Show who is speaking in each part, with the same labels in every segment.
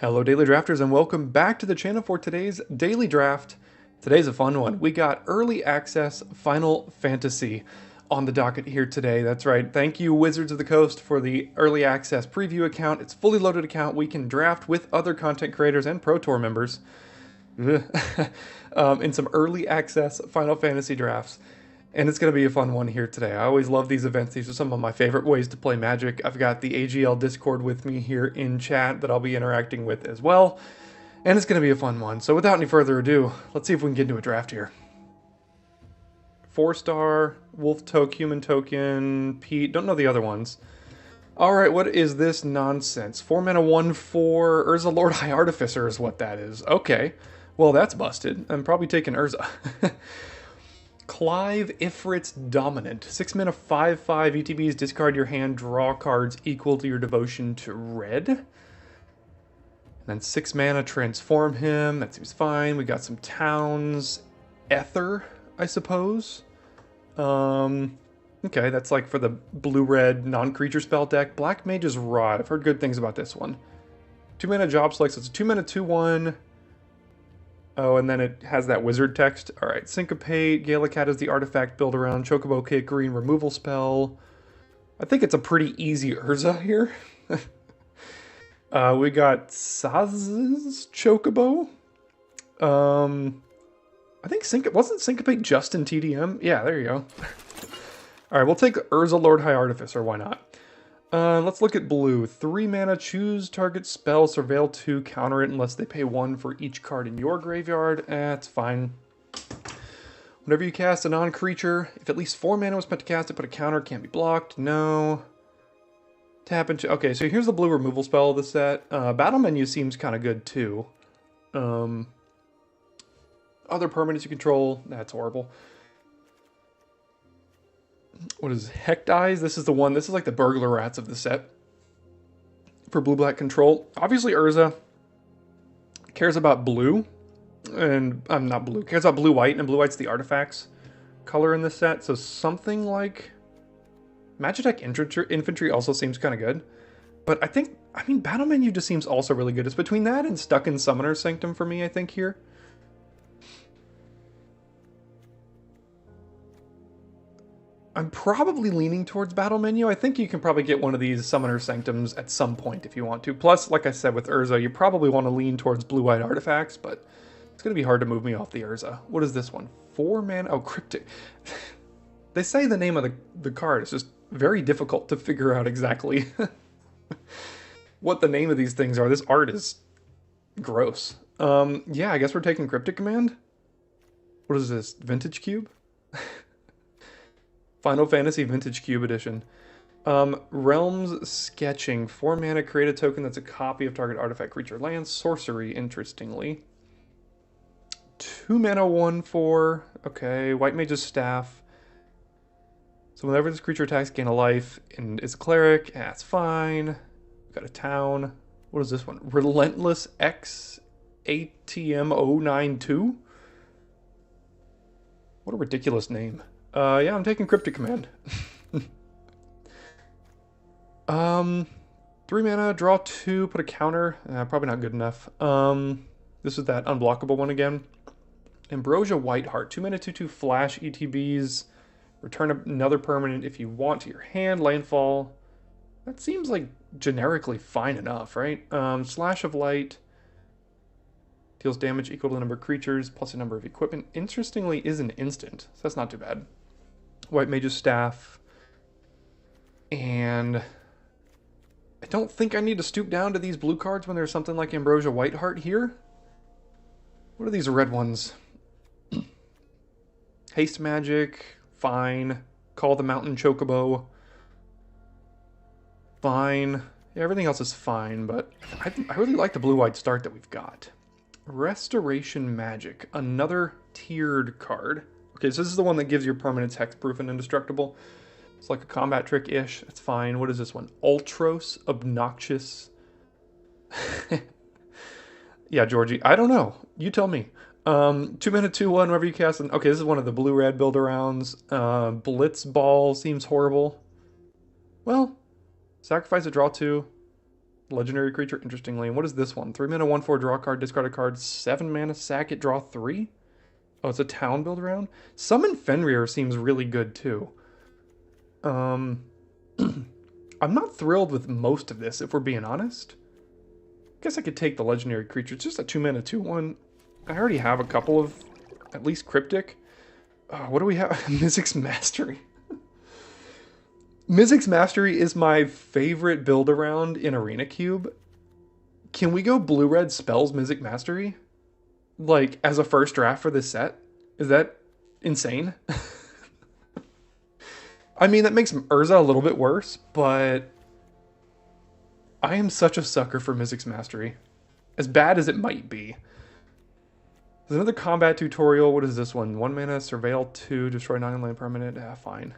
Speaker 1: Hello Daily Drafters and welcome back to the channel for today's Daily Draft. Today's a fun one. We got Early Access Final Fantasy on the docket here today. That's right. Thank you Wizards of the Coast for the Early Access preview account. It's a fully loaded account. We can draft with other content creators and Pro Tour members in some Early Access Final Fantasy drafts. And it's going to be a fun one here today. I always love these events. These are some of my favorite ways to play Magic. I've got the AGL Discord with me here in chat that I'll be interacting with as well. And it's going to be a fun one. So without any further ado, let's see if we can get into a draft here. 4-star, Wolf Toke, Human Token, Pete. Don't know the other ones. Alright, what is this nonsense? 4 mana 1/4, Urza Lord High Artificer is what that is. Okay, well that's busted. I'm probably taking Urza. Clive Ifrit's Dominant. 6 mana 5/5 ETBs, discard your hand, draw cards equal to your devotion to red. And then 6 mana, transform him. That seems fine. We got some towns. Ether, I suppose. Okay, that's like for the blue-red non-creature spell deck. Black Mage's Rod. I've heard good things about this one. 2 mana job select, so it's a 2 mana 2/1. Oh, and then it has that wizard text. Alright, Syncopate, Gallicat is the artifact build around, Chocobo Kick, green removal spell. I think it's a pretty easy Urza here. We got Saz's Chocobo. I think wasn't Syncopate just in TDM? Yeah, there you go. Alright, we'll take Urza Lord High Artificer, why not? Let's look at blue. 3 mana, choose target spell, surveil 2, counter it unless they pay 1 for each card in your graveyard. It's fine. Whenever you cast a non-creature, if at least 4 mana was spent to cast it, put a counter, can't be blocked. No. Tap into... Okay, so here's the blue removal spell of the set. Battle menu seems kind of good too. Other permanents you control, that's horrible. What is Hecht Eyes? This is the one. This is like the burglar rats of the set for blue-black control. Obviously, Urza cares about blue, and I'm not blue. Cares about blue-white, and blue-white's the artifacts color in this set. So something like Magitech Infantry also seems kind of good. But I mean, Battle Menu just seems also really good. It's between that and Stuck in Summoner's Sanctum for me, I think, here. I'm probably leaning towards Battle Menu. I think you can probably get one of these Summoner Sanctums at some point if you want to. Plus, like I said with Urza, you probably want to lean towards blue-white artifacts, but it's going to be hard to move me off the Urza. What is this one? 4 mana... Oh, Cryptic. They say the name of the card. It's just very difficult to figure out exactly what the name of these things are. This art is gross. Yeah, I guess we're taking Cryptic Command. What is this? Vintage Cube? Final Fantasy Vintage Cube Edition. Realms Sketching. 4 mana, create a token that's a copy of target artifact, creature, land. Sorcery, interestingly. 2 mana 1/4. Okay, White Mage's Staff. So whenever this creature attacks, gain a life, and is a cleric. That's fine. We've got a town. What is this one? Relentless X ATM 092? What a ridiculous name. Yeah, I'm taking Cryptic Command. 3 mana, draw 2, put a counter. Probably not good enough. This is that unblockable one again. Ambrosia Whiteheart. 2 mana, 2/2 flash ETBs. Return another permanent if you want to your hand. Landfall. That seems like generically fine enough, right? Slash of Light. Deals damage equal to the number of creatures plus a number of equipment. Interestingly, is an instant, so that's not too bad. White Mage's Staff. And I don't think I need to stoop down to these blue cards when there's something like Ambrosia Whiteheart here. What are these red ones? Haste Magic. Fine. Call the Mountain Chocobo. Fine. Yeah, everything else is fine, but I really like the blue-white start that we've got. Restoration Magic. Another tiered card. Okay, so this is the one that gives your permanents hexproof and indestructible. It's like a combat trick-ish. It's fine. What is this one? Ultros Obnoxious. Yeah, Georgie. I don't know. You tell me. 2 mana 2/1 whenever you cast an... Okay, this is one of the blue-red build-arounds. Blitz Ball seems horrible. Well, sacrifice a draw 2. Legendary creature, interestingly. And what is this one? 3 mana, 1/4, draw a card, discard a card, 7 mana, sack it, draw 3? Oh, it's a town build around? Summon Fenrir seems really good too. I'm not thrilled with most of this, if we're being honest. I guess I could take the legendary creature. It's just a 2 mana, 2/1. I already have a couple of, at least Cryptic. What do we have? Mizzix's Mastery. Mizzix's Mastery is my favorite build around in Arena Cube. Can we go blue-red spells Mizzix Mastery? Like, as a first draft for this set? Is that insane? I mean, that makes Urza a little bit worse, but I am such a sucker for Mizzix's Mastery. As bad as it might be. There's another combat tutorial. What is this one? 1 mana, Surveil 2, destroy non-land permanent. Ah, fine.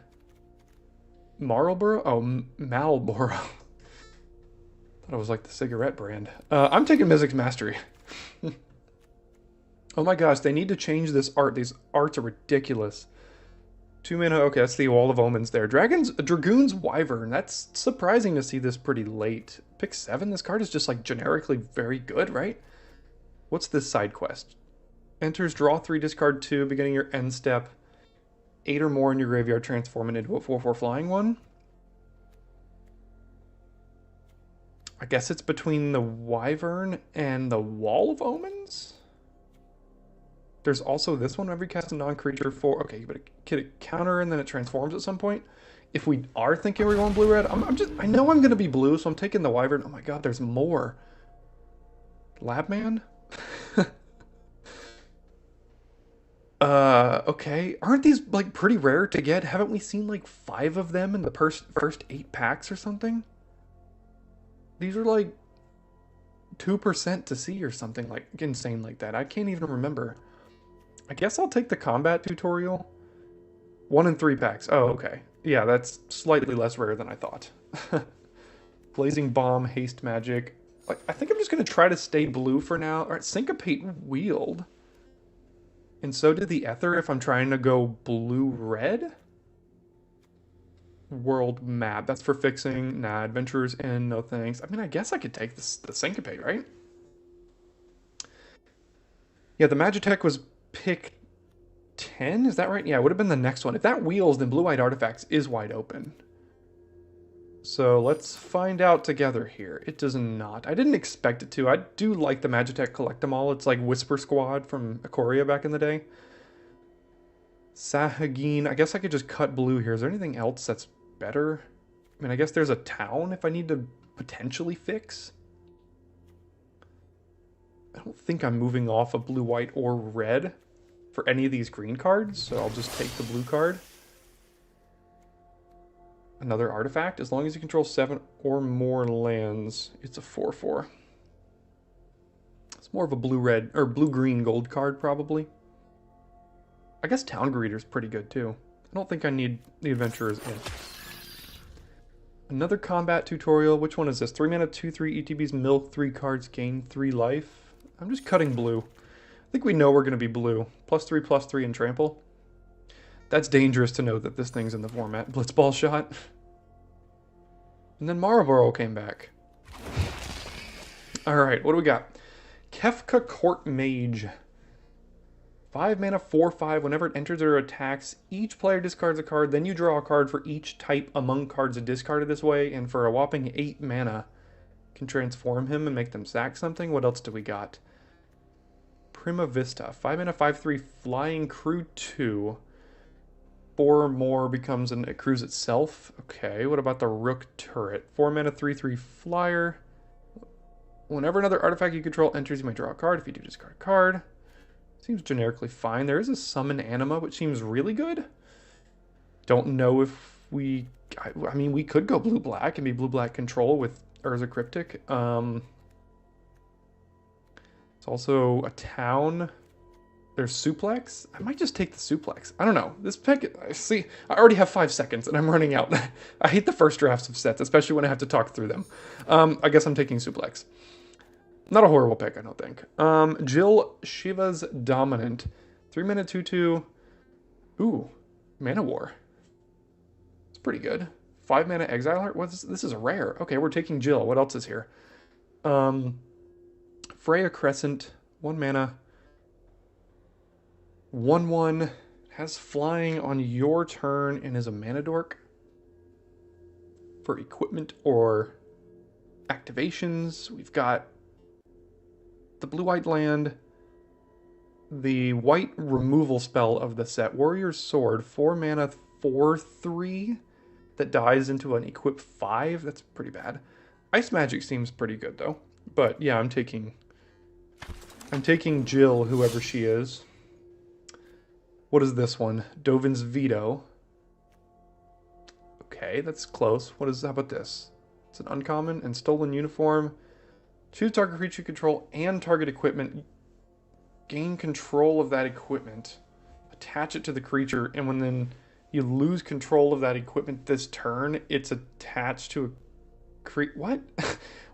Speaker 1: Marlboro? Oh, Marlboro. Thought it was like the cigarette brand. I'm taking Mizzix's Mastery. Oh my gosh, they need to change this art. These arts are ridiculous. 2 mana, okay, that's the Wall of Omens there. Dragoon's Wyvern. That's surprising to see this pretty late. Pick 7, this card is just like generically very good, right? What's this side quest? Enters, draw 3, discard 2, beginning your end step. 8 or more in your graveyard, transform it into a 4/4 flying one. I guess it's between the Wyvern and the Wall of Omens? There's also this one. Every cast a non-creature for... Okay, but it counter and then it transforms at some point. If we are thinking we're going blue-red, I know I'm going to be blue, so I'm taking the Wyvern. Oh my god, there's more. Labman? Okay. Aren't these, like, pretty rare to get? Haven't we seen, like, 5 of them in the first 8 packs or something? These are, like, 2% to see or something, like, insane like that. I can't even remember. I guess I'll take the combat tutorial. 1 in 3 packs. Oh, okay. Yeah, that's slightly less rare than I thought. Blazing Bomb, Haste Magic. Like, I think I'm just going to try to stay blue for now. All right, Syncopate Wield. And so did the Ether if I'm trying to go blue-red. World Map. That's for fixing. Nah, Adventurers in. No thanks. I mean, I guess I could take the Syncopate, right? Yeah, the Magitech was pick 10? Is that right? Yeah, it would have been the next one. If that wheels, then Blue-White Artifacts is wide open. So let's find out together here. It does not. I didn't expect it to. I do like the Magitech Collect 'em All. It's like Whisper Squad from Ikoria back in the day. Sahagin. I guess I could just cut blue here. Is there anything else that's better? I mean, I guess there's a town if I need to potentially fix. I don't think I'm moving off a blue, white, or red for any of these green cards, so I'll just take the blue card. Another artifact. As long as you control 7 or more lands, it's a 4/4. It's more of a blue-red, or blue-green gold card, probably. I guess Town Greeter's pretty good, too. I don't think I need the Adventurer's in. Another combat tutorial. Which one is this? 3 mana, 2/3 ETBs, milk 3 cards, gain 3 life. I'm just cutting blue. I think we know we're going to be blue. +3/+3 and trample. That's dangerous to know that this thing's in the format. Blitzball shot. And then Marlboro came back. Alright, what do we got? Kefka Court Mage. 5 mana, 4/5. Whenever it enters or attacks, each player discards a card. Then you draw a card for each type among cards discarded this way. And for a whopping 8 mana, can transform him and make them sack something. What else do we got? Prima Vista. 5 mana, 5/3. Flying Crew 2. 4 or more becomes it accrues itself. Okay, what about the Rook Turret? 4 mana, 3/3 flyer. Whenever another artifact you control enters, you may draw a card. If you do, discard a card. Seems generically fine. There is a Summon Anima, which seems really good. Don't know if we... I mean, we could go blue-black and be blue-black control with Urza Cryptic. It's also a town... There's Suplex. I might just take the Suplex. I don't know. This pick, see, I already have 5 seconds and I'm running out. I hate the first drafts of sets, especially when I have to talk through them. I guess I'm taking Suplex. Not a horrible pick, I don't think. Jill Shiva's Dominant. 3 mana, 2/2. Ooh, Mana War. It's pretty good. 5 mana Exile Heart. This is a rare. Okay, we're taking Jill. What else is here? Um, Freya Crescent, 1 mana, 1/1, has flying on your turn and is a mana dork for equipment or activations. We've got the blue-white land, the white removal spell of the set, Warrior's Sword, 4 mana, 4/3, that dies into an equip 5. That's pretty bad. Ice Magic seems pretty good though. But yeah, I'm taking Jill, whoever she is. What is this one? Dovin's Veto. Okay, that's close. How about this? It's an uncommon and stolen uniform. Choose target creature you control and target equipment. Gain control of that equipment. Attach it to the creature, and when then you lose control of that equipment this turn, it's attached to a what?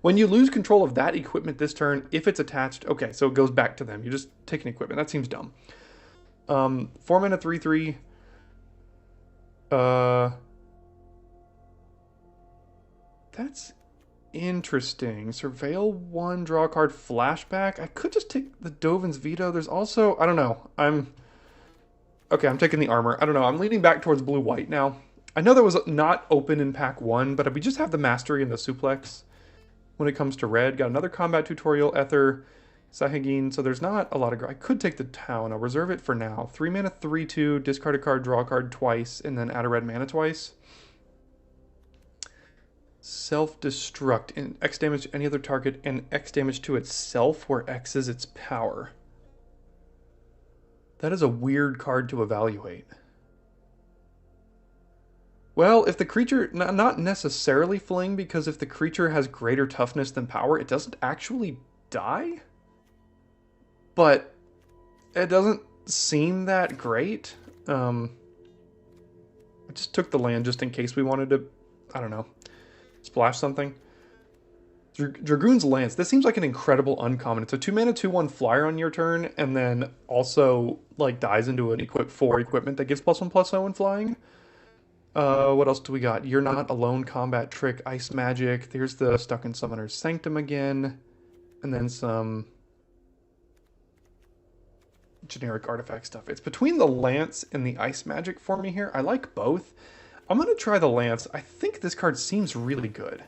Speaker 1: When you lose control of that equipment this turn, if it's attached, okay, so it goes back to them. You just take an equipment. That seems dumb. 4 mana, 3/3. That's interesting. Surveil 1, draw a card, flashback. I could just take the Dovin's Veto. There's also, I don't know. I'm taking the armor. I don't know. I'm leaning back towards blue-white now. I know that was not open in pack 1, but we just have the mastery and the suplex when it comes to red. Got another combat tutorial, Ether, Sahagin, so there's not a lot of... I could take the town. I'll reserve it for now. 3 mana, 3/2, discard a card, draw a card twice, and then add a red mana twice. Self-destruct. And X damage to any other target, and X damage to itself, where X is its power. That is a weird card to evaluate. Well, if the creature... Not necessarily fling, because if the creature has greater toughness than power, it doesn't actually die? But it doesn't seem that great. I just took the land just in case we wanted to, I don't know, splash something. Dragoon's Lance. This seems like an incredible uncommon. It's a 2 mana, 2/1 flyer on your turn, and then also like dies into an equip 4 equipment that gives +1/+0 in flying. What else do we got? You're Not Alone, combat trick, ice magic. There's the Stuck in Summoner's Sanctum again, and then some generic artifact stuff. It's between the Lance and the ice magic for me here. I like both. I'm gonna try the Lance. I think this card seems really good.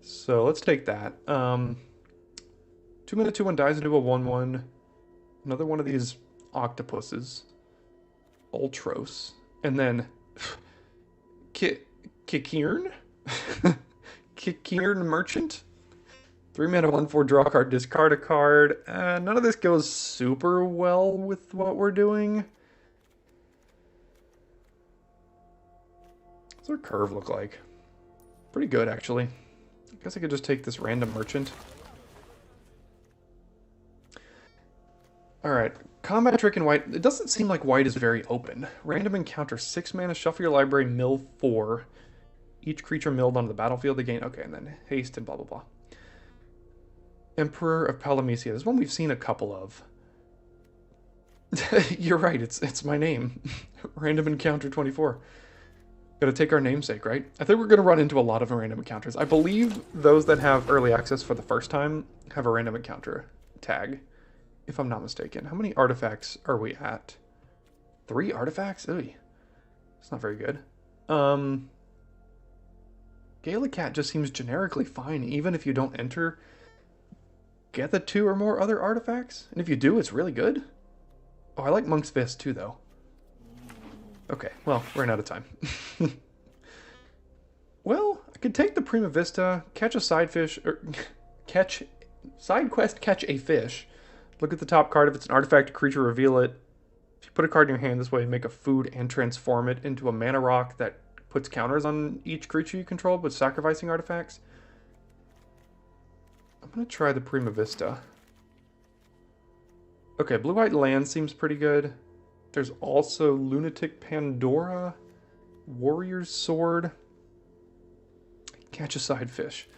Speaker 1: So let's take that. 2 mana, 2/1 dies into a 1/1. Another one of these octopuses. Ultros. And then Kikirn? Kikirn Merchant? 3 mana, 1/4, draw a card, discard a card. None of this goes super well with what we're doing. What's our curve look like? Pretty good, actually. I guess I could just take this random merchant. Alright, combat trick in white. It doesn't seem like white is very open. Random encounter, 6 mana, shuffle your library, mill 4. Each creature milled onto the battlefield, they gain... Okay, and then haste and blah, blah, blah. Emperor of Palamecia. This one we've seen a couple of. You're right, it's my name. Random encounter 24. Gotta take our namesake, right? I think we're gonna run into a lot of random encounters. I believe those that have early access for the first time have a random encounter tag, if I'm not mistaken. How many artifacts are we at? 3 artifacts? Ooh, it's not very good. Gallicat just seems generically fine, even if you don't enter. Get the 2 or more other artifacts, and if you do, it's really good. Oh, I like Monk's Fist too, though. Okay, well, we're out of time. Well, I could take the Prima Vista, catch a side fish, or side quest, catch a fish. Look at the top card. If it's an artifact, creature, reveal it. If you put a card in your hand this way, make a food and transform it into a mana rock that puts counters on each creature you control with sacrificing artifacts. I'm going to try the Prima Vista. Okay, blue-white land seems pretty good. There's also Lunatic Pandora, Warrior's Sword, catch a side fish.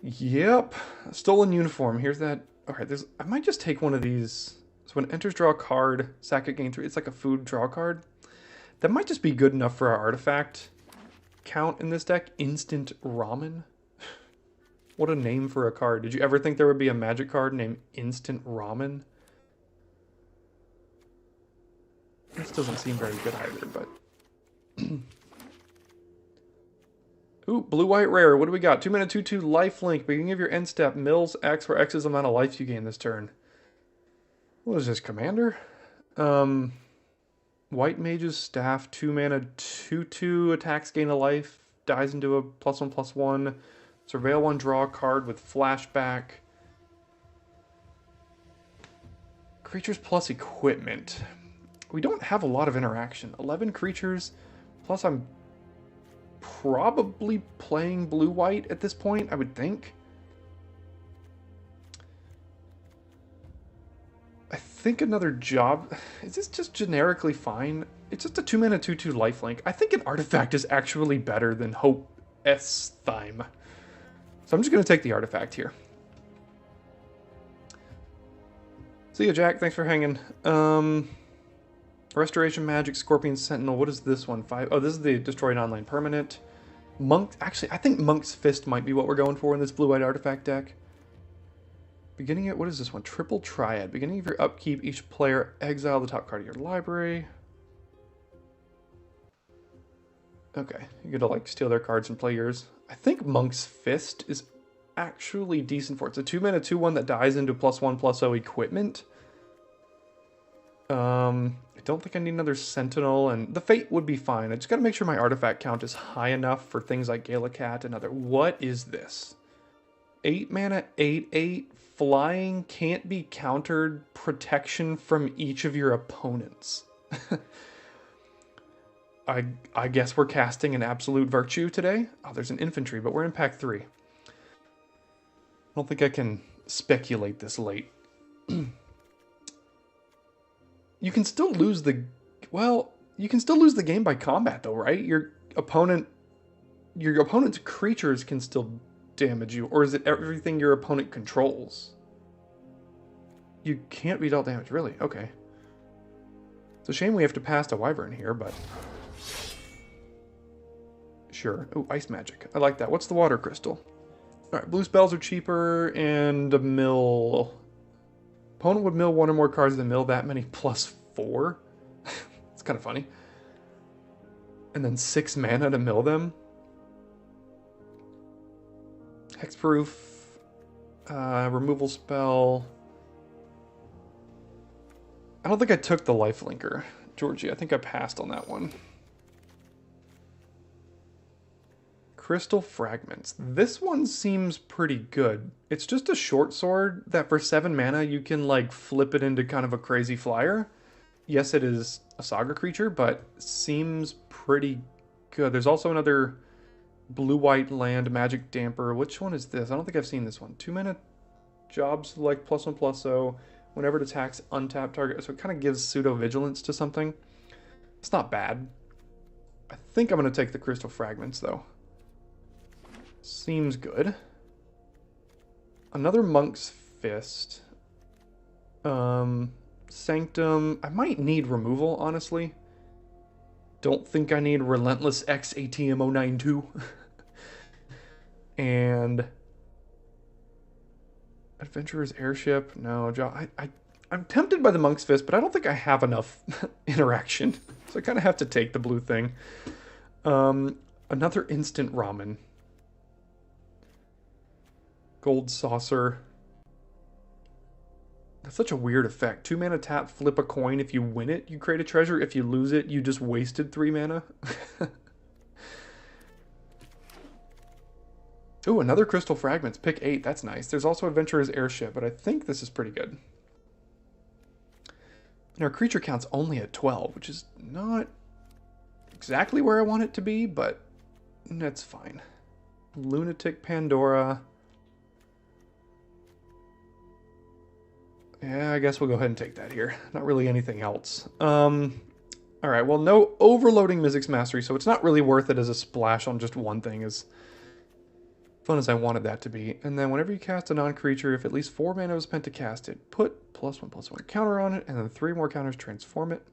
Speaker 1: Yep, stolen uniform. Here's that. All right, I might just take one of these. So when it enters, draw a card, sack it, gain 3. It's like a food draw card. That might just be good enough for our artifact count in this deck. Instant ramen. What a name for a card. Did you ever think there would be a Magic card named Instant Ramen? This doesn't seem very good either, but... Ooh, blue-white rare. What do we got? 2-mana 2/2 lifelink. Beginning of your end step. Mills X, where X is the amount of life you gain this turn. What is this, Commander? White Mage's Staff. 2-mana 2/2. Attacks gain a life. Dies into a +1/+1. Surveil one, draw a card with flashback. Creatures plus equipment. We don't have a lot of interaction. 11 creatures, plus I'm probably playing blue-white at this point, I would think. I think another job... Is this just generically fine? It's just a 2-mana 2/2 lifelink. I think an artifact is actually better than Hope S. Thyme. So I'm just going to take the artifact here. See ya, Jack. Thanks for hanging. Restoration Magic, Scorpion Sentinel. What is this one? 5. Oh, this is the Destroyed Online Permanent. Monk. Actually, I think Monk's Fist might be what we're going for in this blue-white artifact deck. Beginning at... What is this one? Triple Triad. Beginning of your upkeep, each player exile the top card of your library. Okay. You get to, like, steal their cards and play yours. I think Monk's Fist is actually decent for it. It's a 2-mana 2/1 that dies into +1/+0 equipment. I don't think I need another Sentinel, and the Fate would be fine. I just gotta make sure my artifact count is high enough for things like Galacat and other... What is this? 8-mana 8/8 flying, can't be countered, protection from each of your opponents. I guess we're casting an Absolute Virtue today. Oh, there's an infantry, but we're in pack 3. I don't think I can speculate this late. You can still lose the... Well, you can still lose the game by combat, though, right? Your opponent's creatures can still damage you, or is it everything your opponent controls? You can't be dealt damage, really. Okay. It's a shame we have to pass a Wyvern here, but... Sure. Oh, Ice Magic. I like that. What's the Water Crystal? Alright, blue spells are cheaper, and a mill. Opponent would mill one or more cards than mill that many +4. It's kind of funny. And then 6 mana to mill them. Hexproof. Removal spell. I don't think I took the lifelinker, Georgie. I think I passed on that one. Crystal Fragments. This one seems pretty good. It's just a short sword that for 7 mana you can like flip it into kind of a crazy flyer. Yes, it is a saga creature, but seems pretty good. There's also another blue-white land magic damper. Which one is this? I don't think I've seen this one. 2 mana jobs like +1/+0. Whenever it attacks, untap target. So it kind of gives pseudo vigilance to something. It's not bad. I think I'm going to take the Crystal Fragments though. Seems good. Another Monk's Fist. Sanctum. I might need removal, honestly. Don't think I need Relentless X ATM 092. And Adventurer's Airship. No, I'm tempted by the Monk's Fist, but I don't think I have enough interaction. So I kind of have to take the blue thing. Another Instant Ramen. Gold Saucer. That's such a weird effect. 2 mana tap, flip a coin. If you win it, you create a treasure. If you lose it, you just wasted 3 mana. Ooh, another Crystal Fragments. Pick 8. That's nice. There's also Adventurer's Airship, but I think this is pretty good. And our creature count's only at 12, which is not exactly where I want it to be, but that's fine. Lunatic Pandora. Yeah, I guess we'll go ahead and take that here. Not really anything else. Alright, well, no overloading Mizzix Mastery, so it's not really worth it as a splash on just one thing, as fun as I wanted that to be. And then whenever you cast a non-creature, if at least 4 mana was spent to cast it, put +1/+1 counter on it, and then 3 more counters, transform it.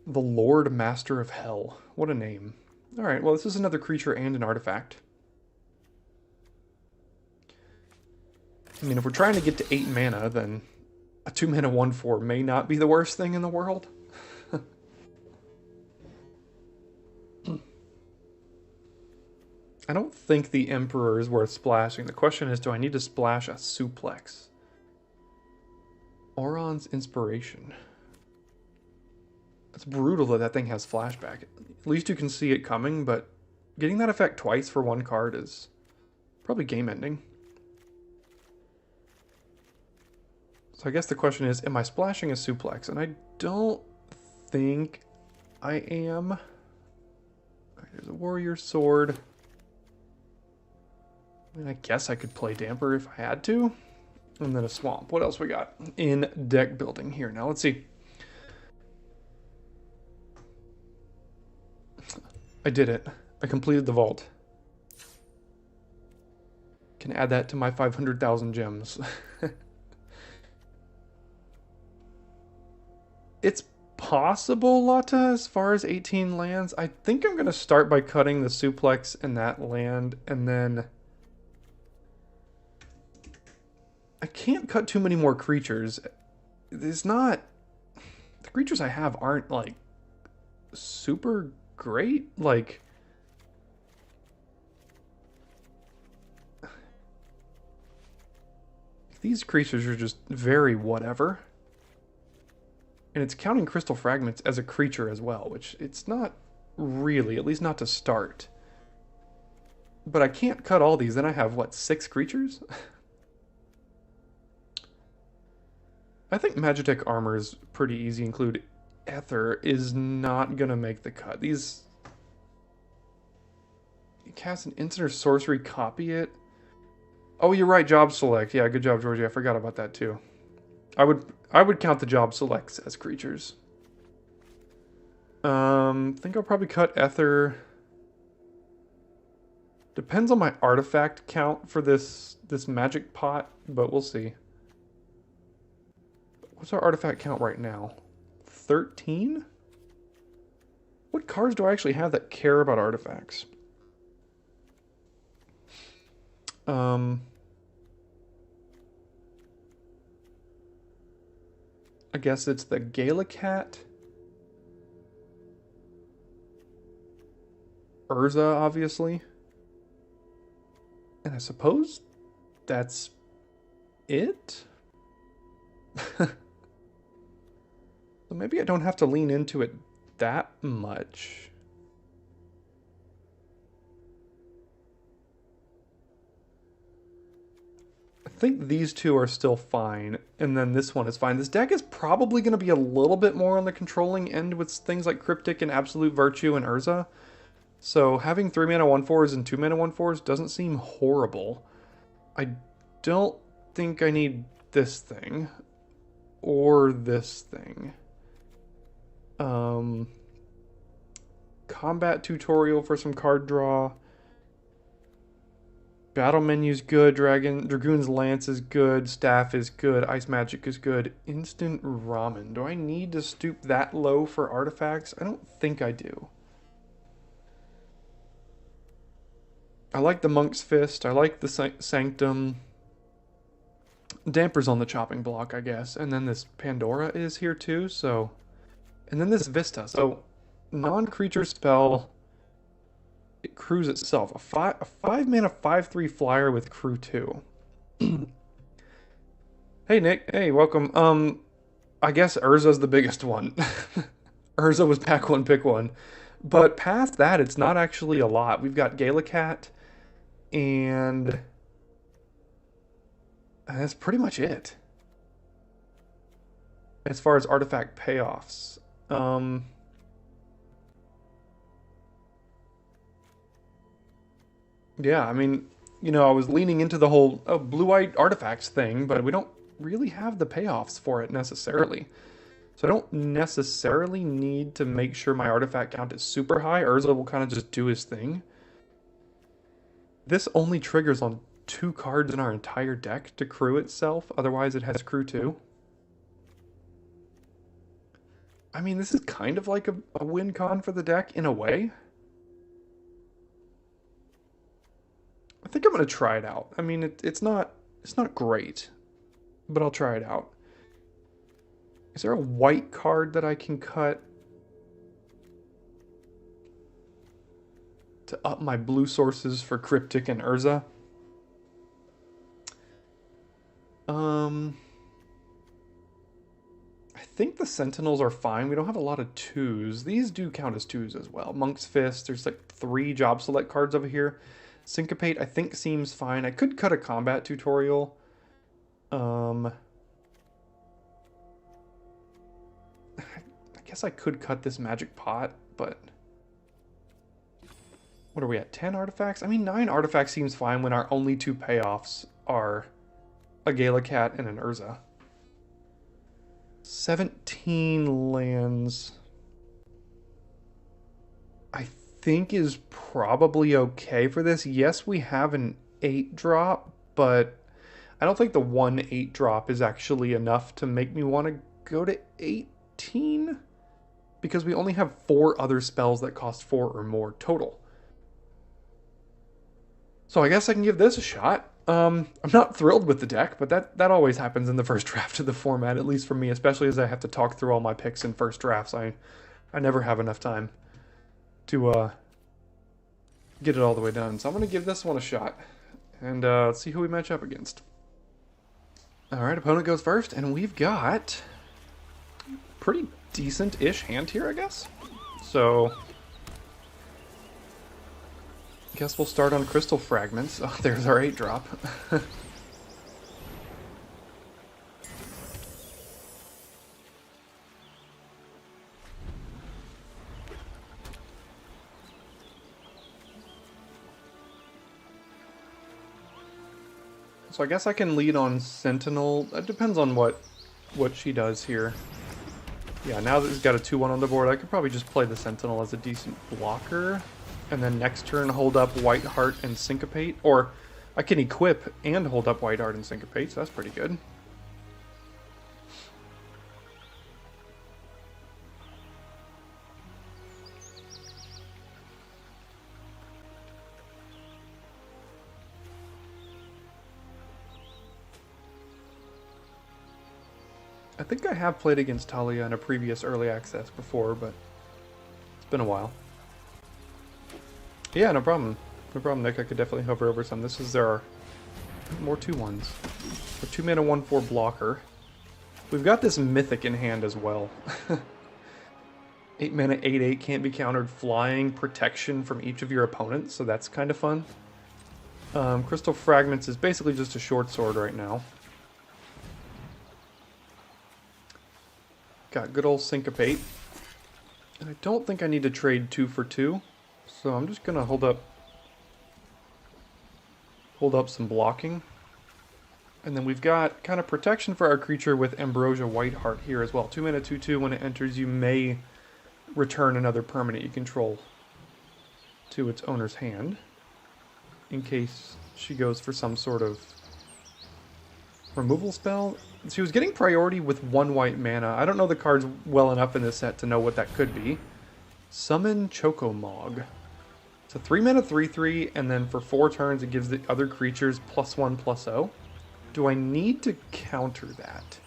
Speaker 1: The Lord Master of Hell. What a name. Alright, well this is another creature and an artifact. I mean, if we're trying to get to 8 mana, then a 2 mana 1/4 may not be the worst thing in the world. I don't think the Emperor is worth splashing. The question is, do I need to splash a Suplex? Auron's Inspiration. It's brutal that that thing has flashback. At least you can see it coming, but getting that effect twice for one card is probably game-ending. So I guess the question is, am I splashing a Suplex? And I don't think I am. There's a Warrior Sword. I mean, I guess I could play Damper if I had to. And then a Swamp. What else we got in deck building here? Now, let's see. I did it. I completed the vault. Can add that to my 500,000 gems. It's possible, Lotta, as far as 18 lands. I think I'm going to start by cutting the Suplex in that land, and then... I can't cut too many more creatures. It's not... The creatures I have aren't, like, super great. Like... These creatures are just very whatever. And it's counting Crystal Fragments as a creature as well, which it's not really, at least not to start. But I can't cut all these, then I have, what, 6 creatures? I think Magitech Armor is pretty easy. Include Ether is not going to make the cut. These... You cast an instant or sorcery, copy it. Oh, you're right, Job Select. Yeah, good job, Georgie. I forgot about that, too. I would count the Job Selects as creatures. Think I'll probably cut Ether. Depends on my artifact count for this magic pot, but we'll see. What's our artifact count right now? 13? What cards do I actually have that care about artifacts? I guess it's the Galacat. Urza, obviously. And I suppose that's it? So maybe I don't have to lean into it that much. I think these two are still fine, and then this one is fine. This deck is probably going to be a little bit more on the controlling end with things like Cryptic and Absolute Virtue and Urza. So having 3 mana 1/4s and 2 mana 1/4s doesn't seem horrible. I don't think I need this thing. Or this thing. Combat tutorial for some card draw. Battle menu's good. Dragoon's Lance is good. Staff is good. Ice Magic is good. Instant Ramen. Do I need to stoop that low for artifacts? I don't think I do. I like the Monk's Fist. I like the Sanctum. Damper's on the chopping block, I guess. And then this Pandora is here too, so... And then this Vista. So, non-creature spell... It crews itself. A 5-mana 5/3 flyer with crew 2. Hey, Nick. Hey, welcome. I guess Urza's the biggest one. Urza was pack one, pick one. But past that, it's not actually a lot. We've got Galacat, and that's pretty much it. As far as artifact payoffs. Yeah, I mean, you know, I was leaning into the whole blue-white artifacts thing, but we don't really have the payoffs for it necessarily. So I don't necessarily need to make sure my artifact count is super high. Urza will kind of just do his thing. This only triggers on 2 cards in our entire deck to crew itself. Otherwise, it has crew 2. I mean, this is kind of like a win con for the deck in a way. I think I'm going to try it out. I mean, it's not great, but I'll try it out. Is there a white card that I can cut to up my blue sources for Cryptic and Urza? I think the Sentinels are fine. We don't have a lot of twos. These do count as twos as well. Monk's Fist, there's like 3 job select cards over here. Syncopate, I think, seems fine. I could cut a combat tutorial. I guess I could cut this magic pot, but what are we at? 10 artifacts? I mean, 9 artifacts seems fine when our only 2 payoffs are a Gala Cat and an Urza. 17 lands, I think, is probably okay for this. Yes, we have an 8 drop, but I don't think the 1/8 drop is actually enough to make me want to go to 18, because we only have 4 other spells that cost 4 or more total. So I guess I can give this a shot. I'm not thrilled with the deck, but that always happens in the first draft of the format, at least for me, especially as I have to talk through all my picks in first drafts. I never have enough time to get it all the way done. So I'm going to give this one a shot, and let's see who we match up against. Alright, opponent goes first, and we've got pretty decent-ish hand here, I guess. So guess we'll start on Crystal Fragments. Oh, there's our 8 drop. So I guess I can lead on Sentinel. It depends on what she does here. Yeah, now that he's got a 2/1 on the board, I could probably just play the Sentinel as a decent blocker. And then next turn hold up White Heart and Syncopate. Or I can equip and hold up White Heart and Syncopate, so that's pretty good. I think I have played against Talia in a previous early access before, but it's been a while. Yeah, no problem. No problem, Nick. I could definitely hover over some. This is our more 2/1s. A 2-mana 1/4 blocker. We've got this Mythic in hand as well. 8-mana 8/8 can't be countered, flying protection from each of your opponents, so that's kind of fun. Crystal Fragments is basically just a short sword right now. Got good old Syncopate. And I don't think I need to trade 2 for 2. So I'm just gonna hold up some blocking. And then we've got kind of protection for our creature with Ambrosia Whiteheart here as well. 2-mana 2/2, when it enters you may return another permanent you control to its owner's hand, in case she goes for some sort of removal spell. She was getting priority with 1 white mana. I don't know the cards well enough in this set to know what that could be. Summon Chocomog. It's a 3-mana 3/3, and then for 4 turns it gives the other creatures +1/+0. Do I need to counter that?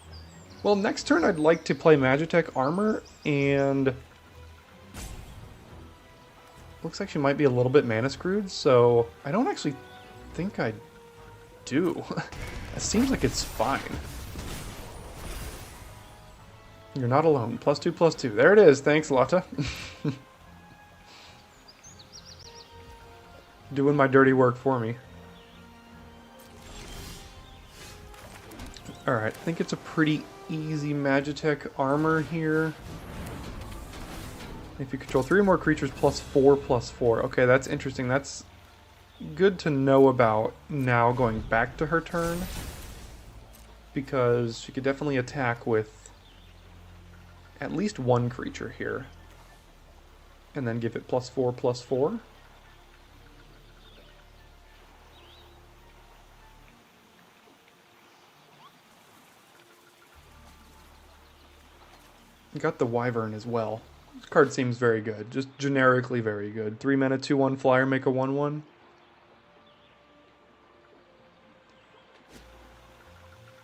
Speaker 1: Well, next turn I'd like to play Magitech Armor, and looks like she might be a little bit mana screwed, so I don't actually think I do. It seems like it's fine. You're not alone. +2/+2. There it is. Thanks, Lotta. Doing my dirty work for me. Alright, I think it's a pretty easy Magitech Armor here. If you control 3 or more creatures, +4/+4. Okay, that's interesting. That's good to know about now going back to her turn, because she could definitely attack with at least 1 creature here and then give it +4/+4. Got the Wyvern as well. This card seems very good, just generically very good. 3-mana 2/1 flyer, make a 1/1.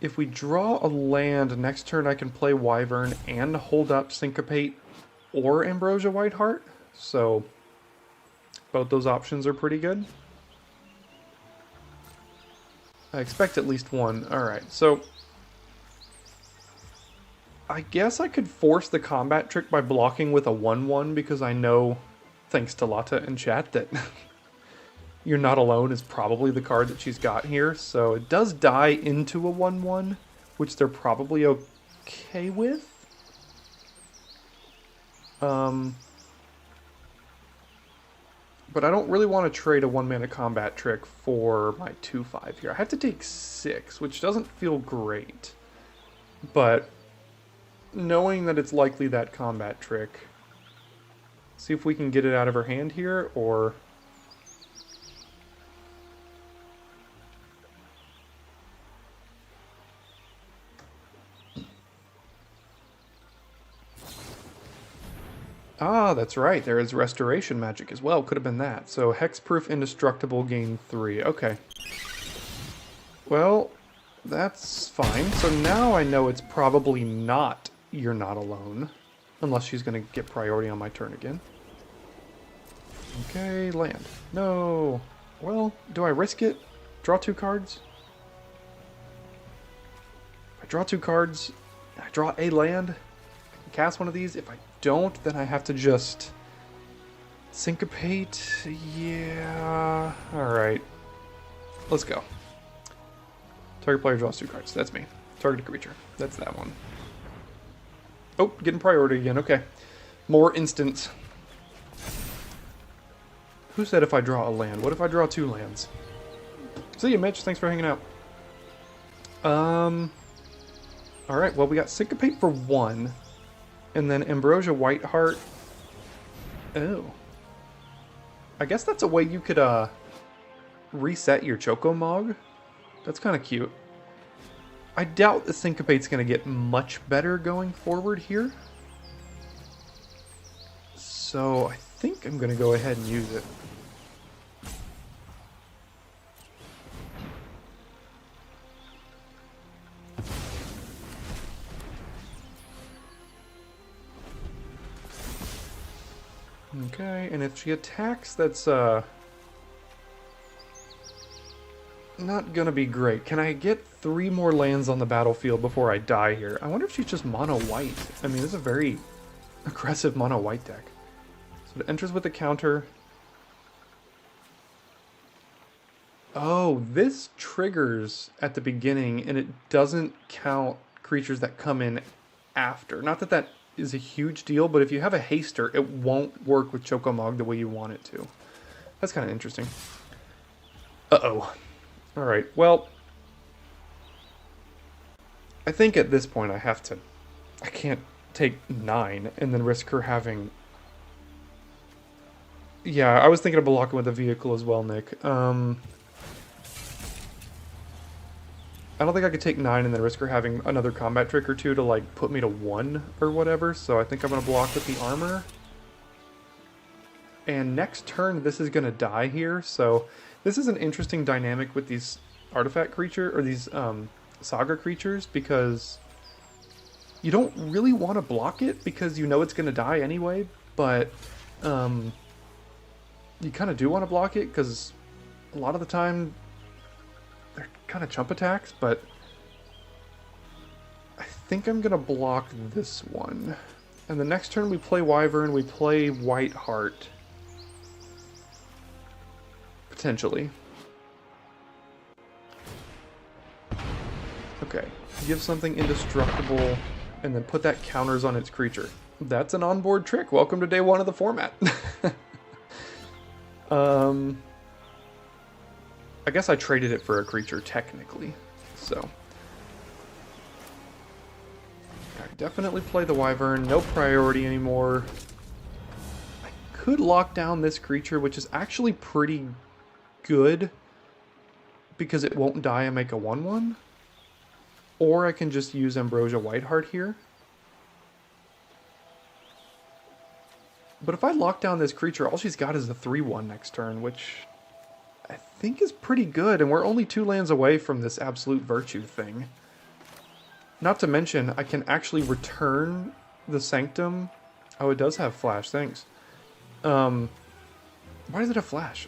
Speaker 1: if we draw a land, next turn I can play Wyvern and hold up Syncopate or Ambrosia Whiteheart. So both those options are pretty good. I expect at least one. Alright, so I guess I could force the combat trick by blocking with a 1/1 because I know, thanks to Lotta in chat, that You're Not Alone is probably the card that she's got here. So it does die into a 1/1, which they're probably okay with. But I don't really want to trade a 1-mana combat trick for my 2/5 here. I have to take 6, which doesn't feel great. But knowing that it's likely that combat trick, see if we can get it out of her hand here, or... Ah, that's right. There is Restoration Magic as well. Could have been that. So, Hexproof Indestructible, gain 3. Okay. Well, that's fine. So now I know it's probably not You're Not Alone. Unless she's going to get priority on my turn again. Okay, land. No. Well, do I risk it? Draw 2 cards? If I draw 2 cards, I draw a land, I can cast one of these. If I don't, then I have to just syncopate. Yeah. Alright. Let's go. Target player draws 2 cards. That's me. Target creature. That's that one. Oh, getting priority again. Okay. More instants. Who said if I draw a land? What if I draw 2 lands? See you, Mitch. Thanks for hanging out. Alright, well, we got Syncopate for 1. And then Ambrosia Whiteheart. Oh. I guess that's a way you could, reset your Chocomog. That's kind of cute. I doubt the Syncopate's going to get much better going forward here. So I think I'm going to go ahead and use it. Okay, and if she attacks, that's not gonna be great. Can I get 3 more lands on the battlefield before I die here? I wonder if she's just mono white. I mean, this is a very aggressive mono white deck. So it enters with a counter. Oh, this triggers at the beginning, and it doesn't count creatures that come in after. Not that that is a huge deal, but if you have a haster, it won't work with Chocomog the way you want it to. That's kind of interesting. Uh-oh. Alright, well, I think at this point I can't take 9 and then risk her having... Yeah, I was thinking of blocking with a vehicle as well, Nick. I don't think I could take 9 and then risk her having another combat trick or 2 to, like, put me to 1 or whatever, so I think I'm going to block with the armor. And next turn, this is going to die here, so this is an interesting dynamic with these artifact creature, or these saga creatures, because you don't really want to block it because you know it's going to die anyway, but you kind of do want to block it because a lot of the time they're kind of chump attacks, but I think I'm going to block this one. And the next turn we play Wyvern, we play Whiteheart. Potentially. Okay, give something indestructible, and then put that counters on its creature. That's an onboard trick. Welcome to day 1 of the format. I guess I traded it for a creature, technically. So. I definitely play the Wyvern. No priority anymore. I could lock down this creature, which is actually pretty good, because it won't die and make a 1/1. Or I can just use Ambrosia Whiteheart here. But if I lock down this creature, all she's got is a 3/1 next turn, which I think is pretty good, and we're only 2 lands away from this Absolute Virtue thing. Not to mention, I can actually return the Sanctum. Oh, it does have flash, thanks. Why does it have flash?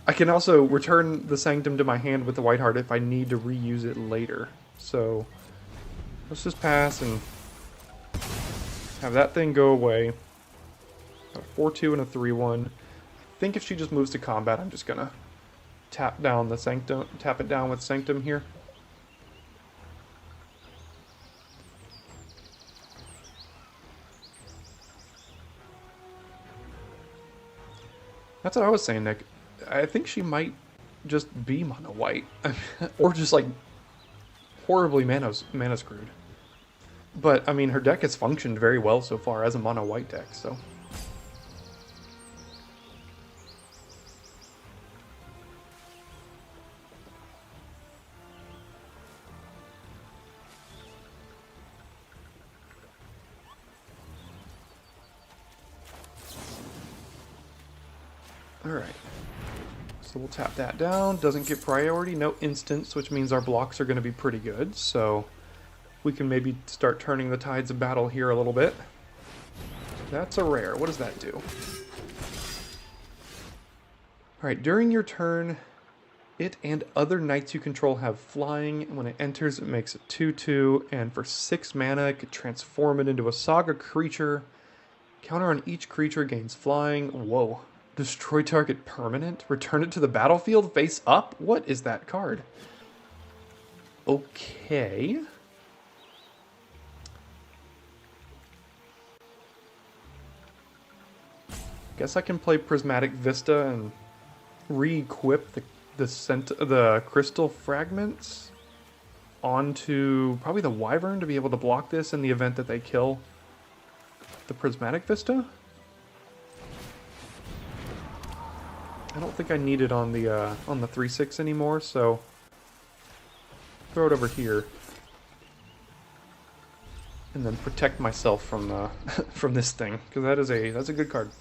Speaker 1: I can also return the Sanctum to my hand with the White Heart if I need to reuse it later. So, let's just pass and have that thing go away. A 4-2 and a 3-1. I think if she just moves to combat, I'm just gonna tap down the Sanctum, tap it down with Sanctum here. That's what I was saying, Nick. I think she might just be mono white, or just like horribly mana screwed. But I mean, her deck has functioned very well so far as a mono white deck, so. Alright, so we'll tap that down. Doesn't get priority, no instants, which means our blocks are going to be pretty good. So we can maybe start turning the tides of battle here a little bit. That's a rare. What does that do? Alright, during your turn, it and other knights you control have flying. When it enters, it makes a 2-2, and for 6 mana, it could transform it into a saga creature. Counter on each creature gains flying. Whoa. Destroy target permanent? Return it to the battlefield face up? What is that card? Okay. Guess I can play Prismatic Vista and re-equip the crystal fragments onto probably the Wyvern to be able to block this in the event that they kill the Prismatic Vista. I don't think I need it on the 3/6 anymore, so throw it over here, and then protect myself from from this thing, because that's a good card.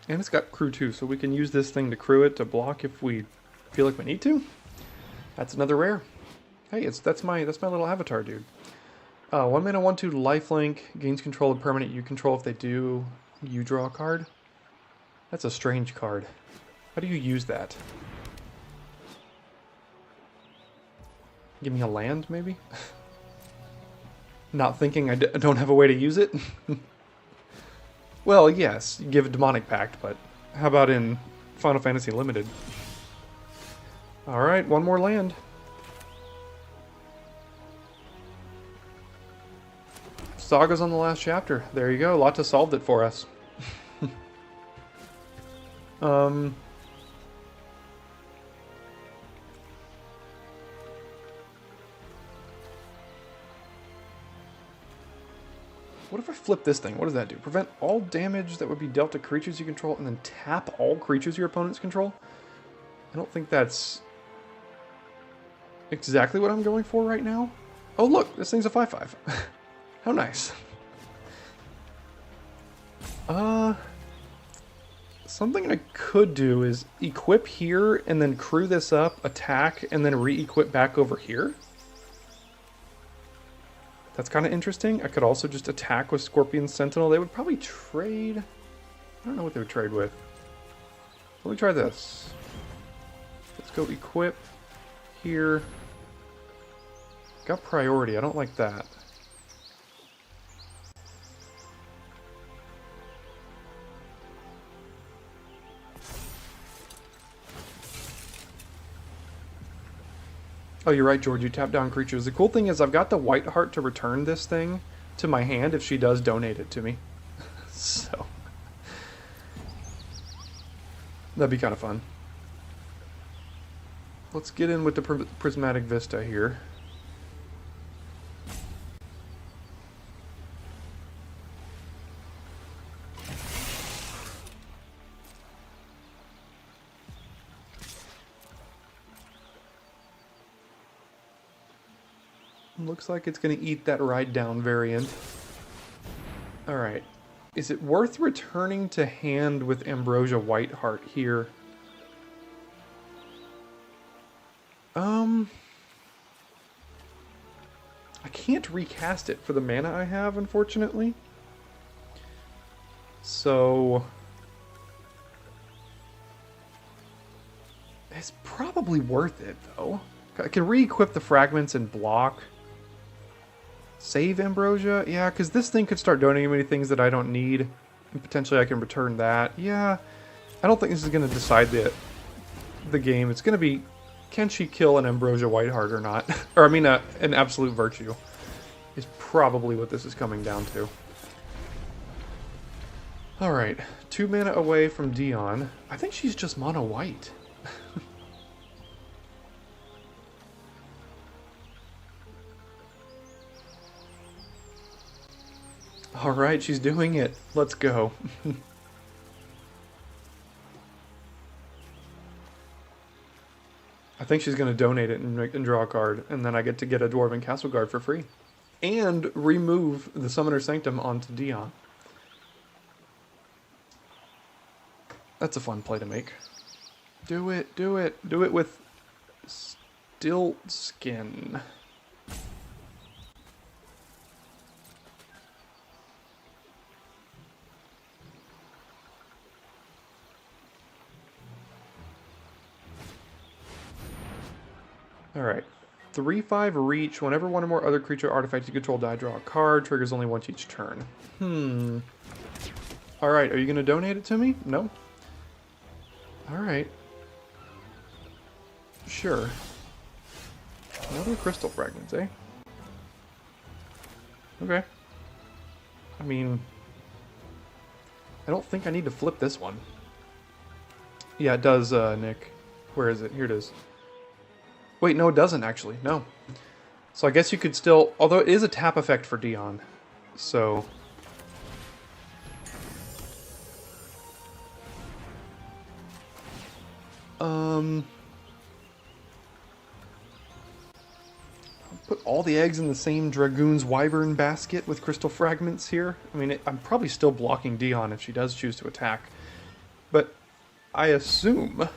Speaker 1: And it's got crew too, so we can use this thing to crew it to block if we feel like we need to. That's another rare. Hey, that's my little avatar dude. 1 mana 1/2 lifelink, gains control of permanent you control. If they do, you draw a card. That's a strange card. How do you use that? Give me a land, maybe? Not thinking I don't have a way to use it? Well, yes, you give a Demonic Pact, but how about in Final Fantasy Limited? Alright, one more land. Saga's on the last chapter. There you go, Lotta solved it for us. What if I flip this thing? What does that do? Prevent all damage that would be dealt to creatures you control and then tap all creatures your opponents control? I don't think that's exactly what I'm going for right now. Oh look, this thing's a 5/5. How nice. Something I could do is equip here and then crew this up, attack, and then re-equip back over here. That's kind of interesting. I could also just attack with Scorpion Sentinel. They would probably trade. I don't know what they would trade with. Let me try this. Let's go equip here. Got priority. I don't like that. Oh, you're right, George. You tap down creatures. The cool thing is I've got the White Heart to return this thing to my hand if she does donate it to me. So that'd be kind of fun. Let's get in with the Prismatic Vista here. Looks like it's going to eat that ride down variant. Alright. Is it worth returning to hand with Ambrosia Whiteheart here? I can't recast it for the mana I have, unfortunately. So it's probably worth it, though. I can re-equip the fragments and block. Save Ambrosia? Yeah, because this thing could start donating me things that I don't need. And potentially I can return that. Yeah, I don't think this is going to decide the game. It's going to be, can she kill an Ambrosia Whiteheart or not? Or I mean, an Absolute Virtue is probably what this is coming down to. Alright, 2 mana away from Dion. I think she's just mono white. Alright, she's doing it. Let's go. I think she's going to donate it and draw a card, and then I get to get a Dwarven Castle Guard for free. And remove the Summoner Sanctum onto Dion. That's a fun play to make. Do it, do it. Do it with Stilt Skin. Alright. 3/5 reach. Whenever one or more other creature artifacts you control die, draw a card. Triggers only once each turn. Alright, are you going to donate it to me? No? Alright. Sure. Another crystal fragments, eh? Okay. I mean, I don't think I need to flip this one. Yeah, it does, Nick. Where is it? Here it is. Wait, no, it doesn't, actually. No. So I guess you could still... Although it is a tap effect for Dion. So... Put all the eggs in the same Dragoon's Wyvern basket with crystal fragments here. I mean, I'm probably still blocking Dion if she does choose to attack. But I assume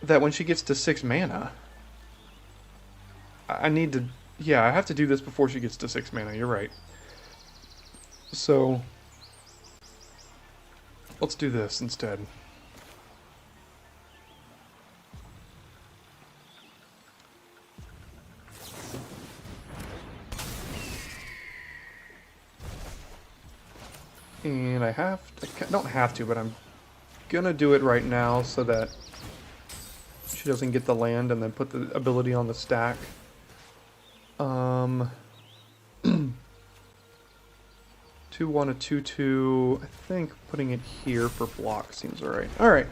Speaker 1: that when she gets to 6 mana, I need to... Yeah, I have to do this before she gets to 6 mana, you're right. So, let's do this instead. And I don't have to, but I'm gonna do it right now so that she doesn't get the land and then put the ability on the stack. 2/1, a 2/2. I think putting it here for block seems alright. Alright.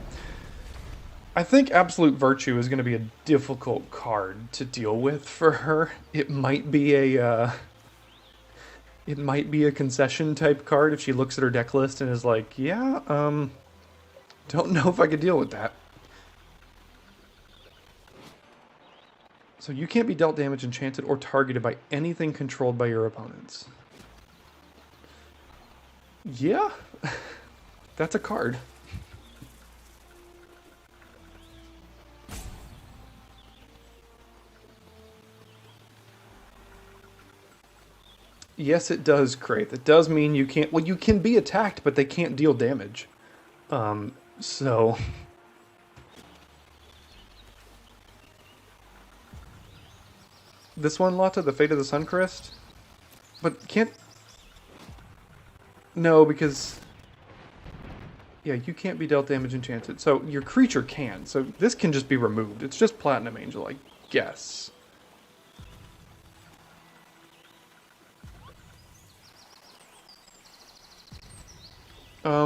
Speaker 1: I think Absolute Virtue is going to be a difficult card to deal with for her. It might be a concession type card if she looks at her deck list and is like, yeah, don't know if I could deal with that. So you can't be dealt damage, enchanted, or targeted by anything controlled by your opponents. Yeah, that's a card. Yes, it does, Kraith. It does mean you can't... Well, you can be attacked, but they can't deal damage. So... This one, Lotta, the Fate of the Suncrist? But can't... No, because... Yeah, you can't be dealt damage enchanted. So your creature can. So this can just be removed. It's just Platinum Angel, I guess.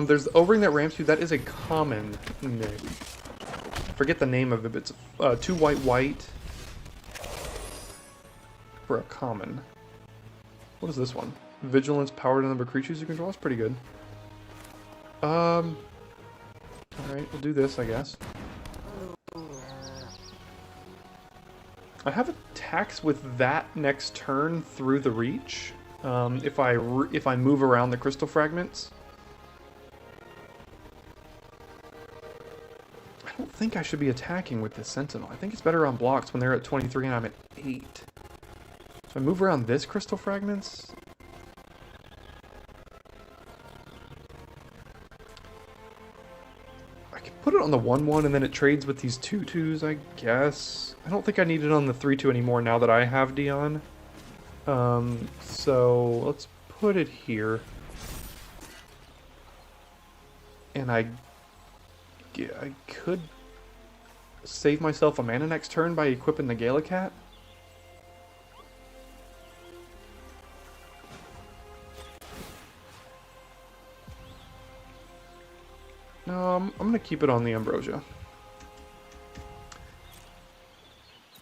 Speaker 1: There's the Overing That Ramps You. That is a common name. Forget the name of it, but it's 2 white for a common. What is this one? Vigilance, power to number of creatures you control. That's pretty good. Alright, we'll do this, I guess. I have attacks with that next turn through the reach. If I move around the crystal fragments. I don't think I should be attacking with this Sentinel. I think it's better on blocks when they're at 23 and I'm at 8. So I move around this crystal fragments. I can put it on the 1/1 and then it trades with these 2/2s, I guess. I don't think I need it on the 3/2 anymore now that I have Dion. So let's put it here. And I could save myself a mana next turn by equipping the Galacat. No, I'm gonna keep it on the Ambrosia.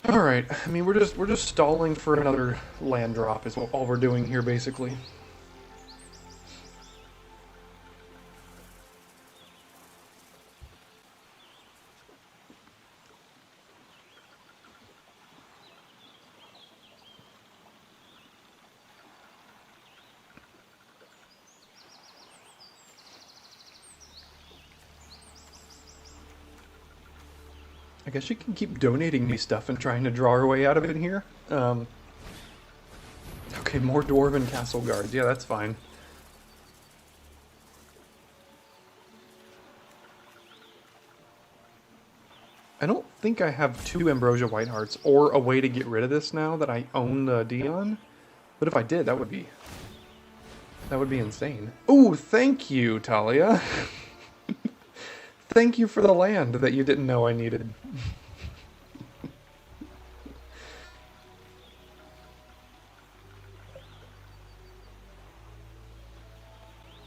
Speaker 1: All right. I mean, we're just stalling for another land drop is all we're doing here, basically. I guess she can keep donating me stuff and trying to draw her way out of it here. Okay, more Dwarven Castle Guards. Yeah, that's fine. I don't think I have 2 Ambrosia Whitehearts or a way to get rid of this now that I own the Dion. But if I did, that would be insane. Ooh, thank you, Talia. Thank you for the land that you didn't know I needed.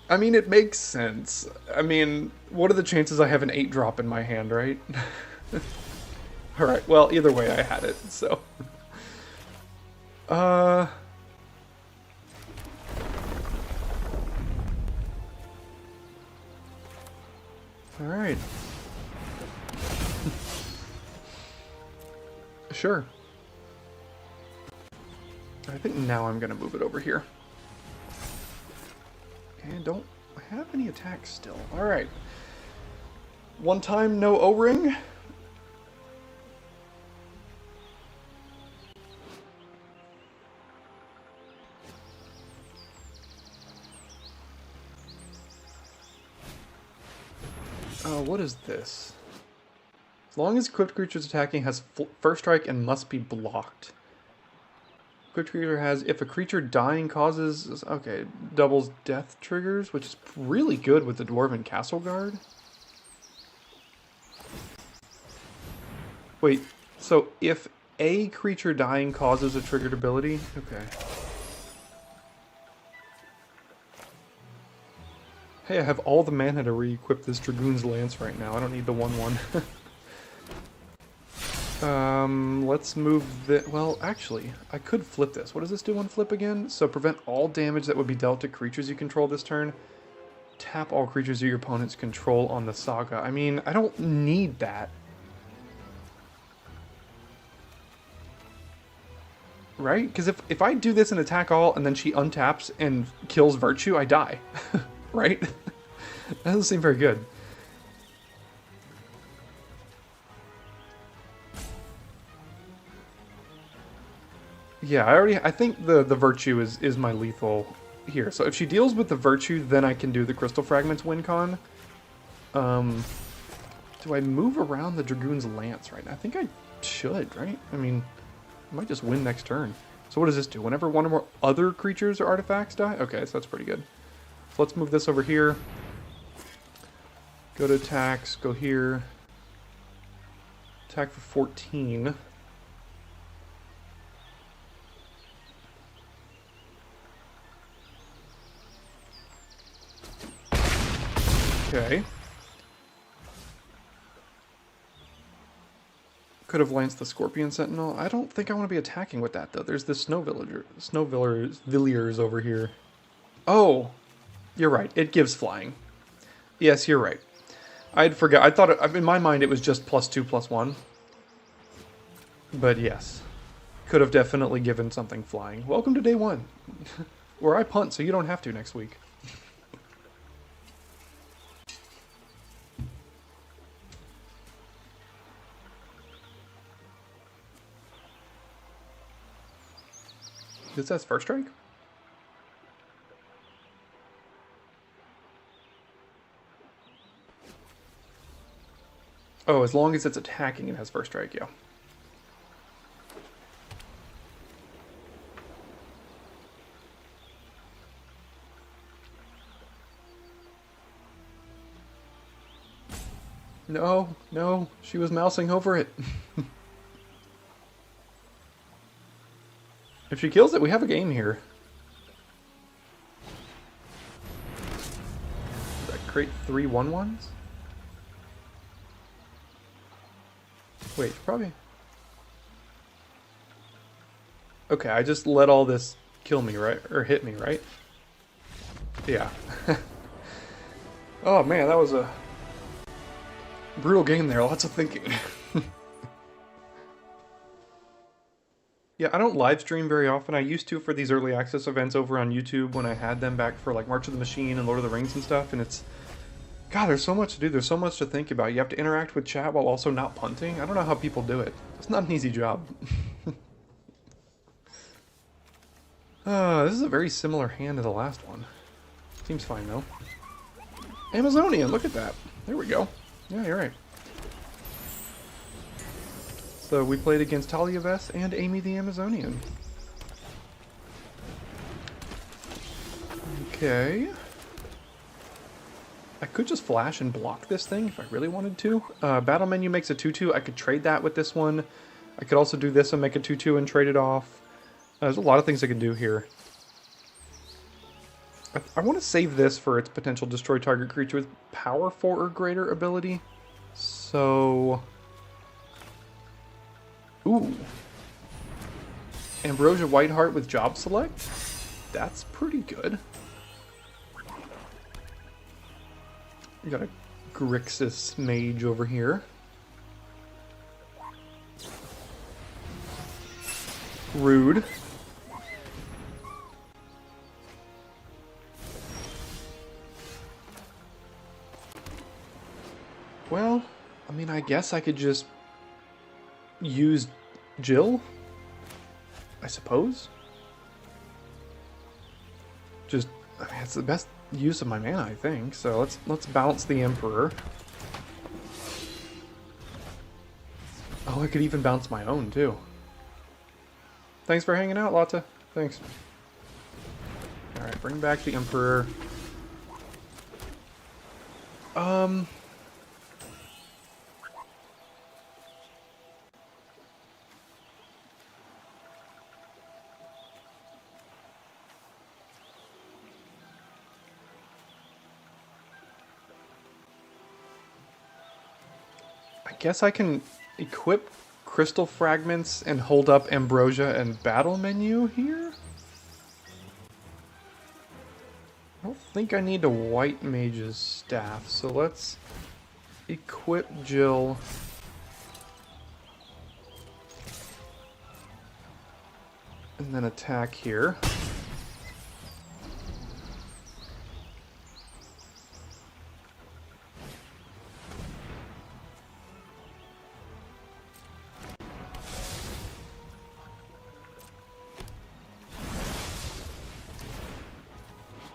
Speaker 1: I mean, it makes sense. I mean, what are the chances I have an 8-drop in my hand, right? Alright, well, either way I had it, so... Alright. Sure. I think now I'm gonna move it over here. Okay, don't have any attacks still. Alright. One time, no O-ring. What is this? As long as equipped creatures attacking has first strike and must be blocked. Equipped creature has, if a creature dying causes, okay, doubles death triggers, which is really good with the Dwarven Castle Guard. Wait, so if a creature dying causes a triggered ability? Okay. Hey, I have all the mana to re-equip this Dragoon's Lance right now. I don't need the 1/1. Let's move the... Well, actually, I could flip this. What does this do on flip again? So prevent all damage that would be dealt to creatures you control this turn. Tap all creatures your opponents control on the Saga. I mean, I don't need that. Right? Because if I do this and attack all, and then she untaps and kills Virtue, I die. Right? That doesn't seem very good. Yeah, I think the Virtue is my lethal here. So if she deals with the Virtue, then I can do the Crystal Fragments win con. Do I move around the Dragoon's Lance right now? I think I should, right? I mean, I might just win next turn. So what does this do? Whenever one or more other creatures or artifacts die? Okay, so that's pretty good. So let's move this over here. Go to attacks, go here. Attack for 14. Okay. Could have lanced the Scorpion Sentinel. I don't think I want to be attacking with that, though. There's the Snow Villiers over here. Oh! You're right. It gives flying. Yes, you're right. I'd forgot. I thought in my mind it was just +2/+1. But yes. Could have definitely given something flying. Welcome to day 1. Where I punt so you don't have to next week. This says first strike? Oh, as long as it's attacking, it has first strike, yeah. No, no, she was mousing over it. If she kills it, we have a game here. Does that create 3 1-1s? Wait, probably... Okay, I just let all this kill me, right? Or hit me, right? Yeah. Oh man, that was a brutal game there. Lots of thinking. Yeah, I don't live stream very often. I used to for these early access events over on YouTube when I had them back for like March of the Machine and Lord of the Rings and stuff, and it's... God, there's so much to do. There's so much to think about. You have to interact with chat while also not punting. I don't know how people do it. It's not an easy job. This is a very similar hand to the last one. Seems fine, though. Amazonian, look at that. There we go. Yeah, you're right. So we played against Talia Vess and Amy the Amazonian. Okay. I could just flash and block this thing if I really wanted to. Battle menu makes a 2-2. I could trade that with this one. I could also do this and make a 2-2 and trade it off. There's a lot of things I can do here. I want to save this for its potential destroy target creature with power 4 or greater ability. So... Ooh. Ambrosia Whiteheart with job select? That's pretty good. We got a Grixis mage over here. Rude. Well, I mean, I guess I could just use Jill, I suppose. Just, I mean, it's the best use of my mana, I think. So let's bounce the Emperor. Oh, I could even bounce my own too. Thanks for hanging out, Lotta. Thanks. All right, bring back the Emperor. I guess I can equip Crystal Fragments and hold up Ambrosia and Battle Menu here? I don't think I need a White Mage's Staff, so let's equip Jill. And then attack here.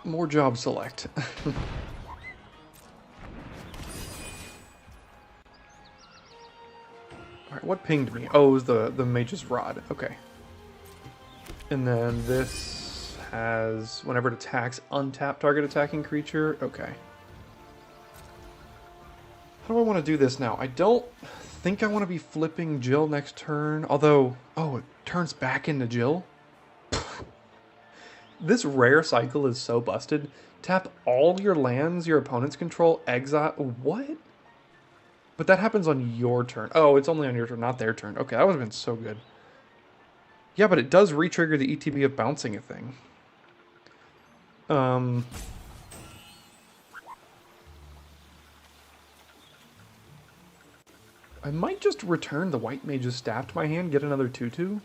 Speaker 1: More job select. Alright, what pinged me? Oh, it was the Mage's Rod. Okay. And then this has, whenever it attacks, untap target attacking creature. Okay. How do I want to do this now? I don't think I want to be flipping Jill next turn. Although, oh, it turns back into Jill? This rare cycle is so busted. Tap all your lands your opponents control, exile... What? But that happens on your turn. Oh, it's only on your turn, not their turn. Okay, that would have been so good. Yeah, but it does re-trigger the ETB of bouncing a thing. I might just return the White Mage's Staff to my hand, get another 2-2.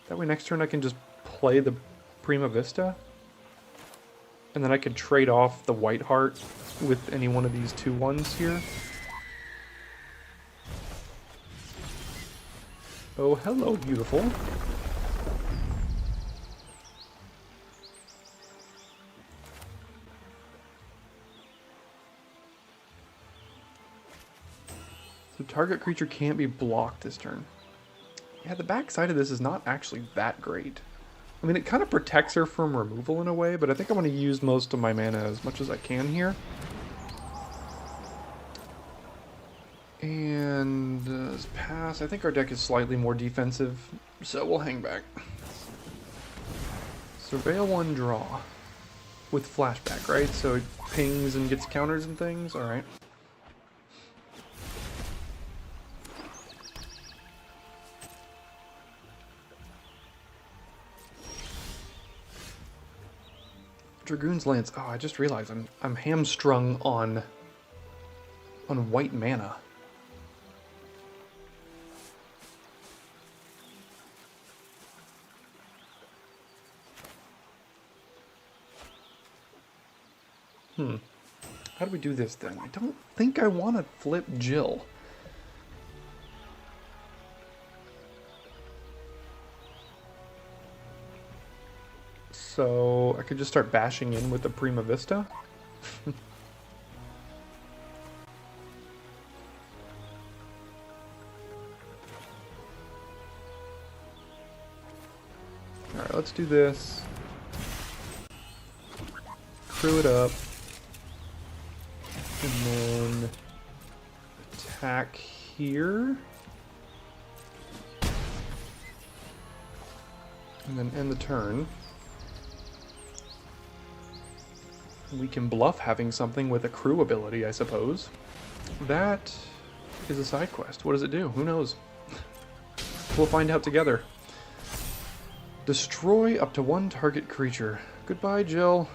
Speaker 1: That way next turn I can just play the Prima Vista. And then I could trade off the White Heart with any one of these 2/1s here. Oh, hello, beautiful. So target creature can't be blocked this turn. Yeah, the backside of this is not actually that great. I mean, it kind of protects her from removal in a way, but I think I want to use most of my mana as much as I can here. And pass. I think our deck is slightly more defensive, so we'll hang back. Surveil 1 draw. With flashback, right? So it pings and gets counters and things? Alright. Dragoon's Lance. Oh, I just realized I'm hamstrung on white mana. How do we do this then? I don't think I want to flip Jill. So I could just start bashing in with the Prima Vista. Alright, let's do this. Crew it up. And then attack here. And then end the turn. We can bluff having something with a crew ability, I suppose. That is a side quest. What does it do? Who knows? We'll find out together. Destroy up to 1 target creature. Goodbye, Jill.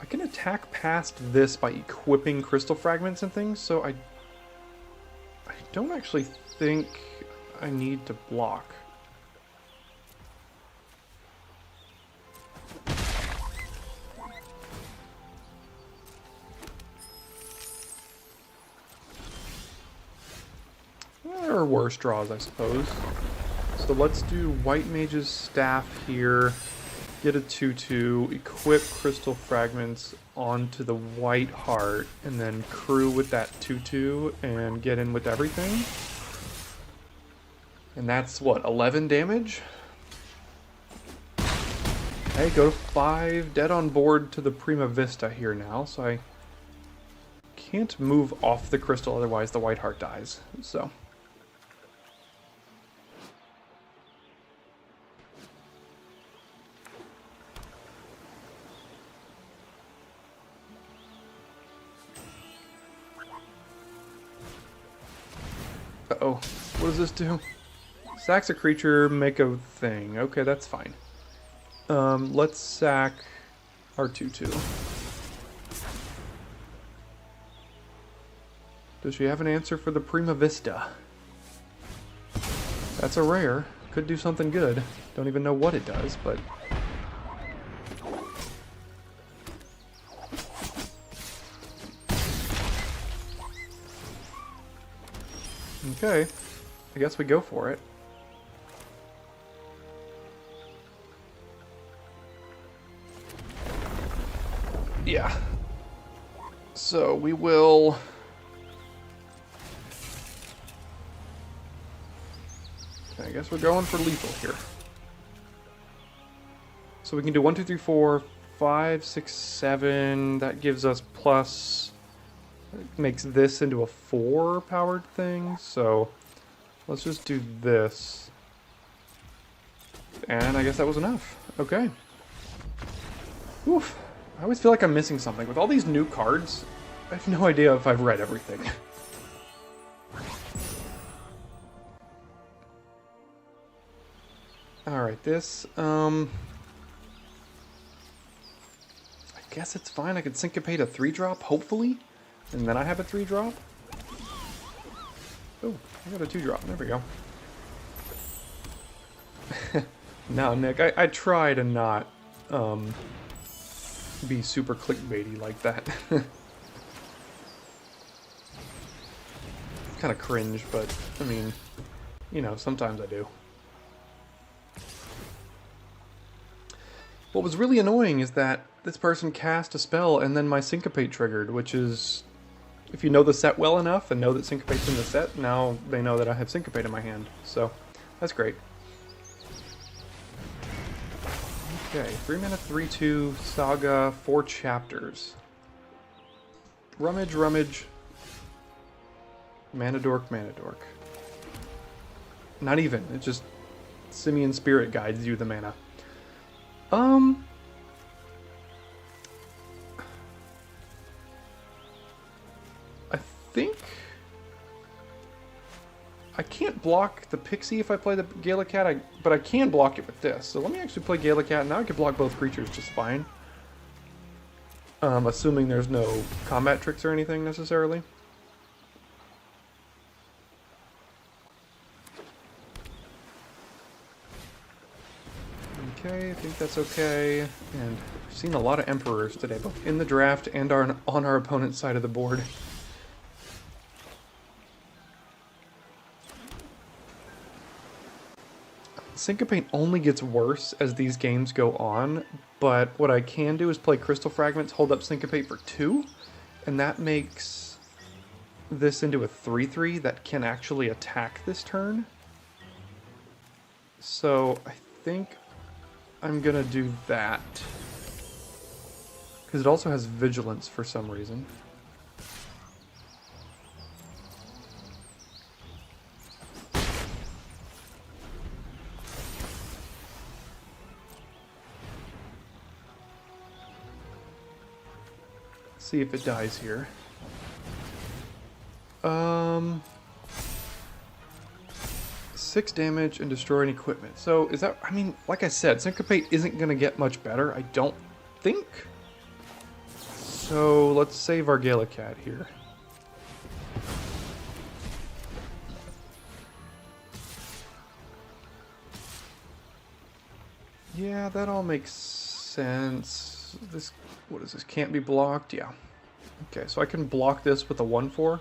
Speaker 1: I can attack past this by equipping crystal fragments and things, so I don't actually think I need to block. There are worse draws, I suppose. So let's do White Mage's Staff here. Get a 2/2, equip crystal fragments onto the White Heart, and then crew with that 2/2 and get in with everything. And that's what, 11 damage? Hey, go to 5, dead on board to the Prima Vista here now, so I can't move off the crystal, otherwise the White Heart dies, so. Uh-oh. What does this do? Sacks a creature, make a thing. Okay, that's fine. Let's sack our 2/2. Does she have an answer for the Prima Vista? That's a rare. Could do something good. Don't even know what it does, but... Okay, I guess we go for it. Yeah. So we will... I guess we're going for lethal here. So we can do 1, 2, 3, 4, 5, 6, 7. That gives us plus... It makes this into a 4 powered thing, so let's just do this. And I guess that was enough. Okay. Oof. I always feel like I'm missing something. With all these new cards, I have no idea if I've read everything. Alright, this, I guess it's fine. I could syncopate a 3-drop, hopefully. And then I have a 3-drop. Oh, I got a 2-drop. There we go. No, Nick, I try to not, be super clickbaity like that. Kind of cringe, but, I mean, you know, sometimes I do. What was really annoying is that this person cast a spell and then my Syncopate triggered, which is, if you know the set well enough and know that Syncopate's in the set, now they know that I have Syncopate in my hand. So, that's great. Okay, 3 mana, 3/2, Saga, 4 chapters. Rummage, rummage. Mana dork, mana dork. Not even, it just Simian Spirit guides you the mana. I think I can't block the Pixie if I play the Galacat, but I can block it with this. So let me actually play Galacat, and now I can block both creatures just fine. Assuming there's no combat tricks or anything necessarily. Okay, I think that's okay. And I've seen a lot of Emperors today, both in the draft and on our opponent's side of the board. Syncopate only gets worse as these games go on, but what I can do is play Crystal Fragments, hold up Syncopate for 2, and that makes this into a 3/3 that can actually attack this turn. So I think I'm gonna do that. Because it also has Vigilance for some reason. See if it dies here. 6 damage and destroy an equipment. So is that, I mean, like I said, Syncopate isn't going to get much better, I don't think. So let's save our Galacat here. Yeah, that all makes sense. This, what is this? Can't be blocked? Yeah. Okay, so I can block this with a 1/4.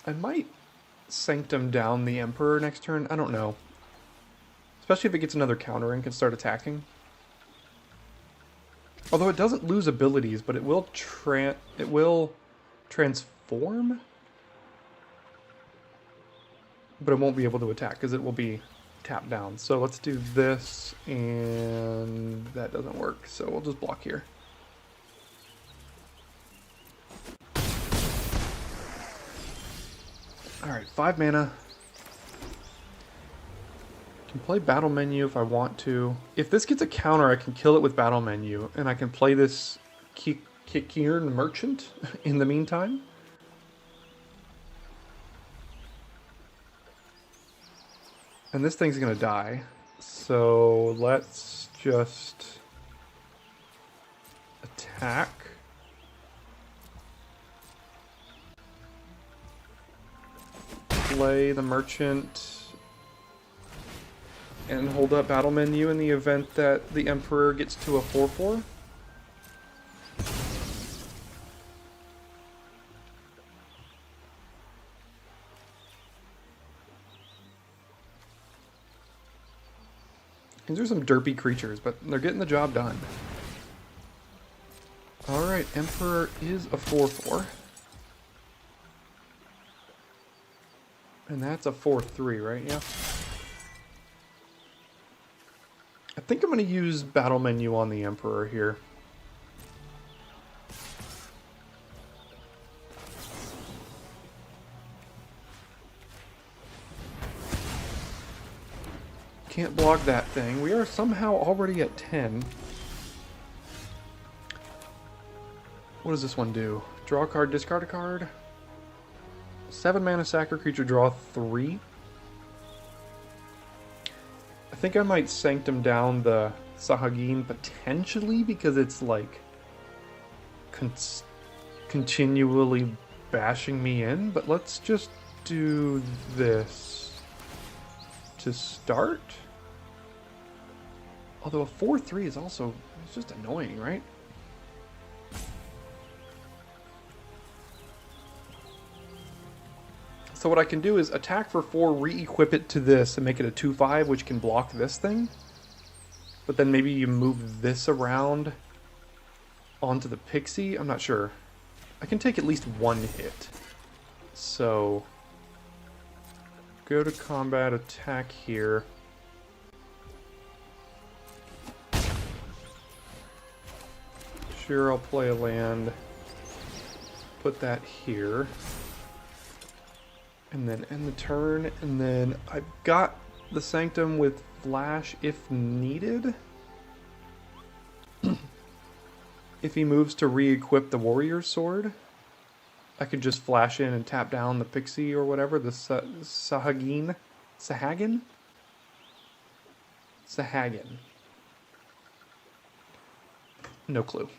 Speaker 1: I might Sanctum down the Emperor next turn. I don't know. Especially if it gets another counter and can start attacking. Although it doesn't lose abilities, but it will transform. But it won't be able to attack because it will be tapped down. So let's do this, and that doesn't work. So we'll just block here. Alright, 5 mana. Can play Battle Menu if I want to. If this gets a counter, I can kill it with Battle Menu, and I can play this Kikirn Merchant in the meantime. And this thing's gonna die. So let's just attack. Play the Merchant and hold up Battle Menu in the event that the Emperor gets to a 4/4. These are some derpy creatures, but they're getting the job done. Alright, Emperor is a 4/4. And that's a 4/3, right? Yeah. I think I'm going to use Battle Menu on the Emperor here. Can't block that thing. We are somehow already at 10. What does this one do? Draw a card, discard a card. 7 mana, sack a creature, draw 3. I think I might Sanctum down the Sahagin potentially because it's like continually bashing me in, but let's just do this to start. Although a 4/3 is also, it's just annoying, right? So what I can do is attack for 4, re-equip it to this, and make it a 2/5, which can block this thing. But then maybe you move this around onto the Pixie? I'm not sure. I can take at least one hit. So, go to combat, attack here. Sure, I'll play a land. Put that here. And then end the turn, and then I've got the Sanctum with Flash if needed. If he moves to re-equip the Warrior's Sword, I could just flash in and tap down the Pixie or whatever, the Sahagin? Sahagin? Sahagin. No clue.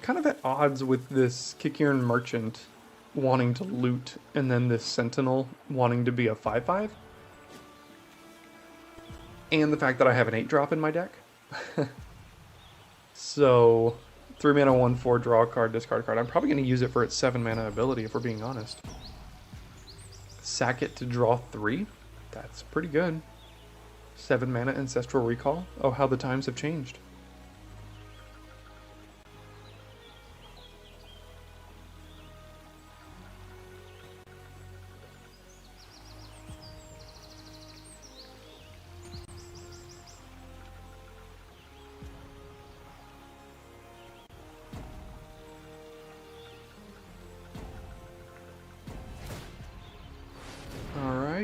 Speaker 1: Kind of at odds with this Kikiran Merchant wanting to loot and then this Sentinel wanting to be a 5/5. And the fact that I have an 8-drop in my deck. So, 3 mana, 1/4, draw a card, discard a card. I'm probably going to use it for its 7 mana ability if we're being honest. Sack it to draw 3. That's pretty good. 7 mana, Ancestral Recall. Oh, how the times have changed.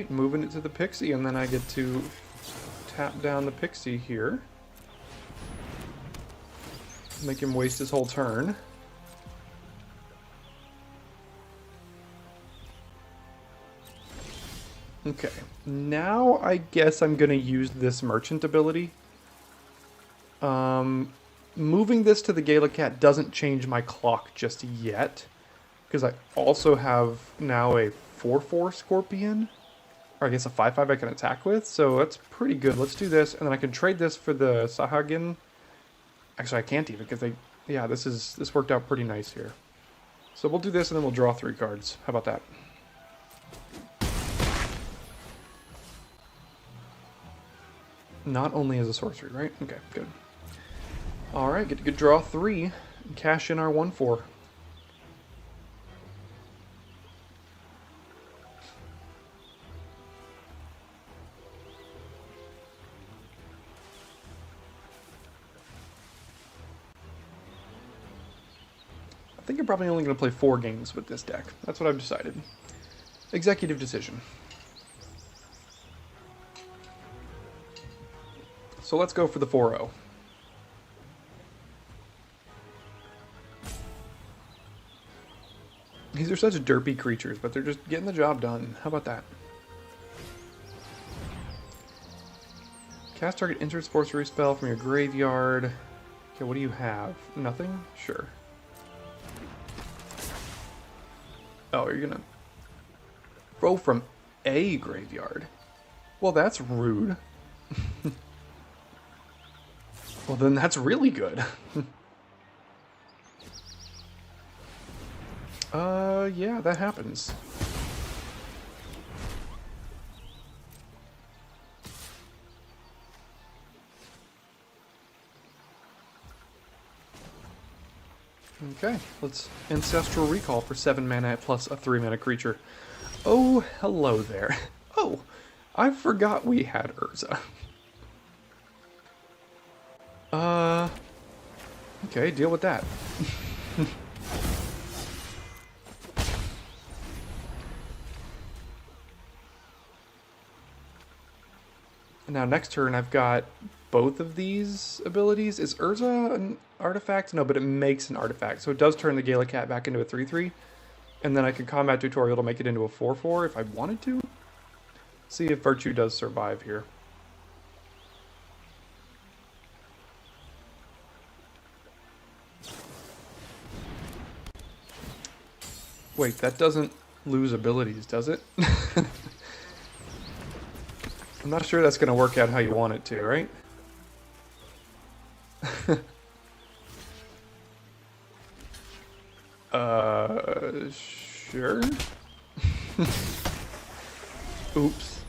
Speaker 1: Moving it to the Pixie, and then I get to tap down the Pixie here. Make him waste his whole turn. Okay, now I guess I'm going to use this Merchant ability. Moving this to the Gala Cat doesn't change my clock just yet, because I also have now a 4/4 Scorpion. Or I guess a 5/5 I can attack with, so that's pretty good. Let's do this, and then I can trade this for the Sahagin. Actually, I can't even, because yeah, this worked out pretty nice here. So we'll do this, and then we'll draw 3 cards. How about that? Not only as a sorcery, right? Okay, good. Alright, get to draw 3, and cash in our 1/4. I think I'm probably only going to play 4 games with this deck. That's what I've decided. Executive decision. So let's go for the 4-0. These are such derpy creatures, but they're just getting the job done. How about that? Cast target insert sorcery spell from your graveyard. Okay, what do you have? Nothing? Sure. Oh, you're gonna throw from a graveyard? Well, that's rude. Well, then that's really good. Yeah, that happens. Okay, let's Ancestral Recall for 7 mana plus a 3 mana creature. Oh, hello there. Oh, I forgot we had Urza. Uh, okay, deal with that. Now next turn I've got both of these abilities. Is Urza an artifact? No, but it makes an artifact. So it does turn the Gallicat back into a 3/3. And then I can combat tutorial to make it into a 4/4 if I wanted to. See if Virtue does survive here. Wait, that doesn't lose abilities, does it? I'm not sure that's going to work out how you want it to, right? Sure. Oops.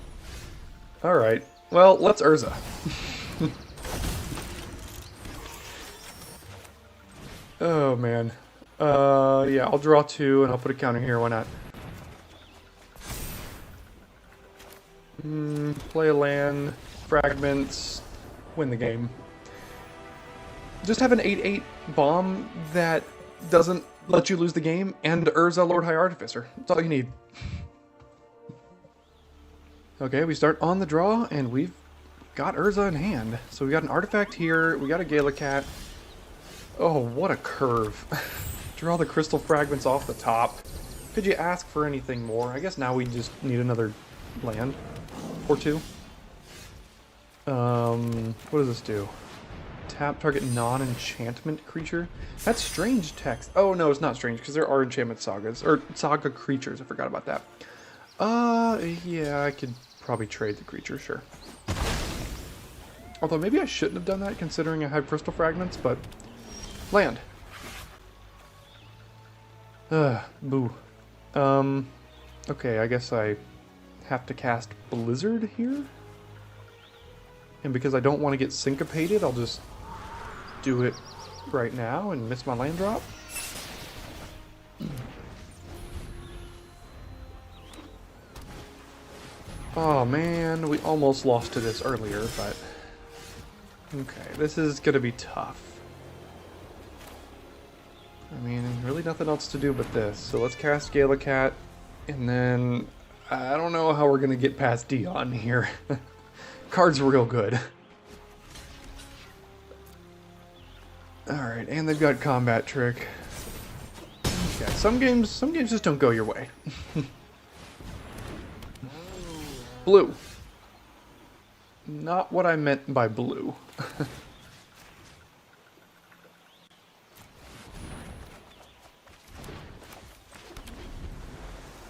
Speaker 1: Alright. Well, let's Urza. Oh, man. Yeah, I'll draw 2 and I'll put a counter here, why not? Play a land, fragments, win the game. Just have an 8/8 bomb that doesn't let you lose the game, and Urza Lord High Artificer. That's all you need. Okay, we start on the draw, and we've got Urza in hand. So we got an artifact here, we got a Gallicat. Oh, what a curve. Draw the crystal fragments off the top. Could you ask for anything more? I guess now we just need another land. Or 2. What does this do? Tap target non-enchantment creature? That's strange text. Oh, no, it's not strange, because there are enchantment sagas. Or saga creatures, I forgot about that. Yeah, I could probably trade the creature, sure. Although maybe I shouldn't have done that, considering I had crystal fragments, but... Land. Boo. Okay, I guess I have to cast Blizzard here? And because I don't want to get syncopated, I'll just do it right now and miss my land drop. Oh man, we almost lost to this earlier, but... Okay, this is gonna be tough. I mean, really nothing else to do but this. So let's cast Gallicat, and then... I don't know how we're gonna get past Dion here. Card's real good. Alright, and they've got Combat Trick. Okay, some games just don't go your way. Blue. Not what I meant by blue.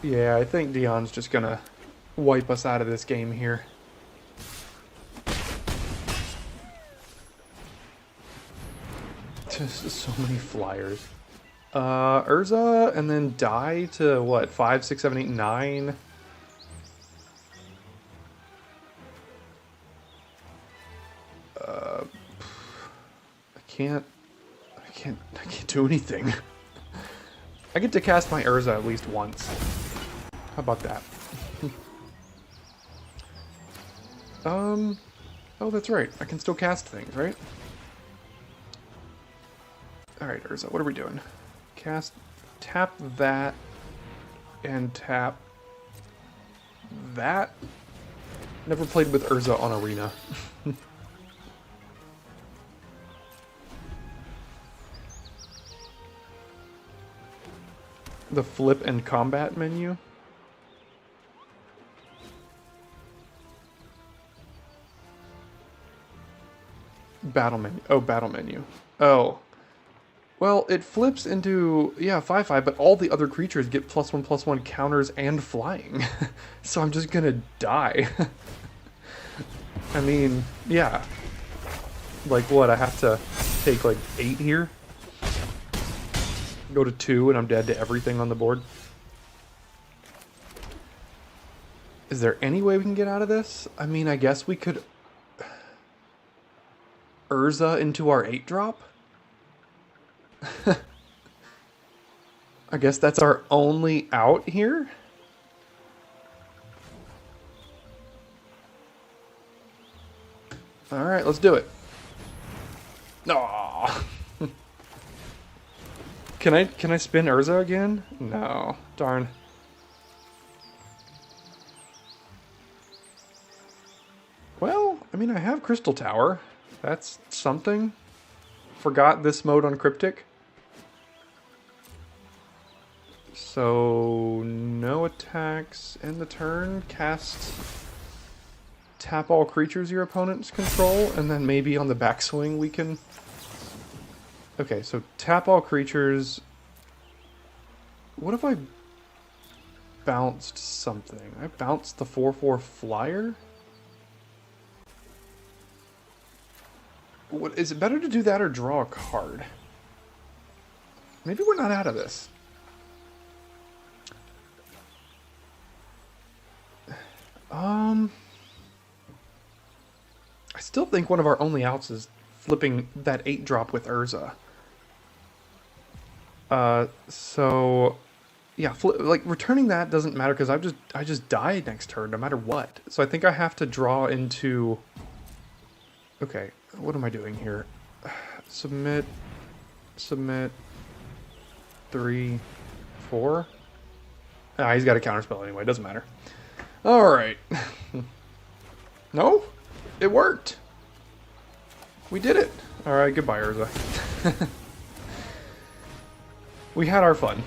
Speaker 1: Yeah, I think Dion's just gonna wipe us out of this game here. Just so many flyers. Urza, and then die to what? 5, 6, 7, 8, 9. I can't do anything. I get to cast my Urza at least once. How about that? Oh, that's right. I can still cast things, right? Alright, Urza, what are we doing? Tap that, and tap that. Never played with Urza on Arena. The flip and combat menu? Battle menu. Oh, battle menu. Oh. Well, it flips into, yeah, 5/5, but all the other creatures get +1/+1 counters and flying. So I'm just gonna die. I mean, yeah. Like what, I have to take like 8 here? Go to 2 and I'm dead to everything on the board? Is there any way we can get out of this? I mean, I guess we could Urza into our 8-drop? I guess that's our only out here? Alright, let's do it. No. Can I spin Urza again? No. Darn. Well, I mean, I have Crystal Tower. That's something. Forgot this mode on Cryptic. So, no attacks in the turn. Cast, tap all creatures your opponents control, and then maybe on the backswing we can... Okay, so tap all creatures. What if I bounced something? I bounced the 4/4 flyer? What, is it better to do that or draw a card? Maybe we're not out of this. I still think one of our only outs is flipping that 8-drop with Urza. So yeah, like returning that doesn't matter because I just die next turn no matter what. So I think I have to draw into. Okay, what am I doing here? Submit, 3, 4. Ah, he's got a counterspell anyway. Doesn't matter. All right. No, it worked. We did it. All right, goodbye, Urza. We had our fun.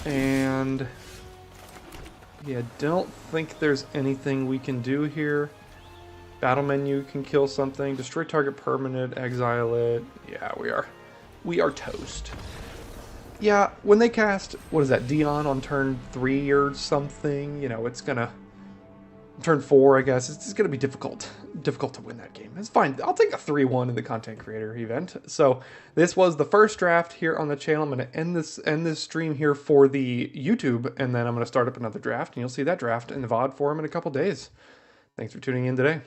Speaker 1: And yeah, don't think there's anything we can do here. Battle menu can kill something, destroy target permanent, exile it. Yeah, we are toast. Yeah, when they cast, what is that, Dion on turn 3 or something, you know, it's gonna turn 4, I guess. It's gonna be difficult to win that game. It's fine. I'll take a 3-1 in the content creator event. So this was the first draft here on the channel. I'm gonna end this stream here for the YouTube, and then I'm gonna start up another draft, and you'll see that draft in the VOD form in a couple days. Thanks for tuning in today.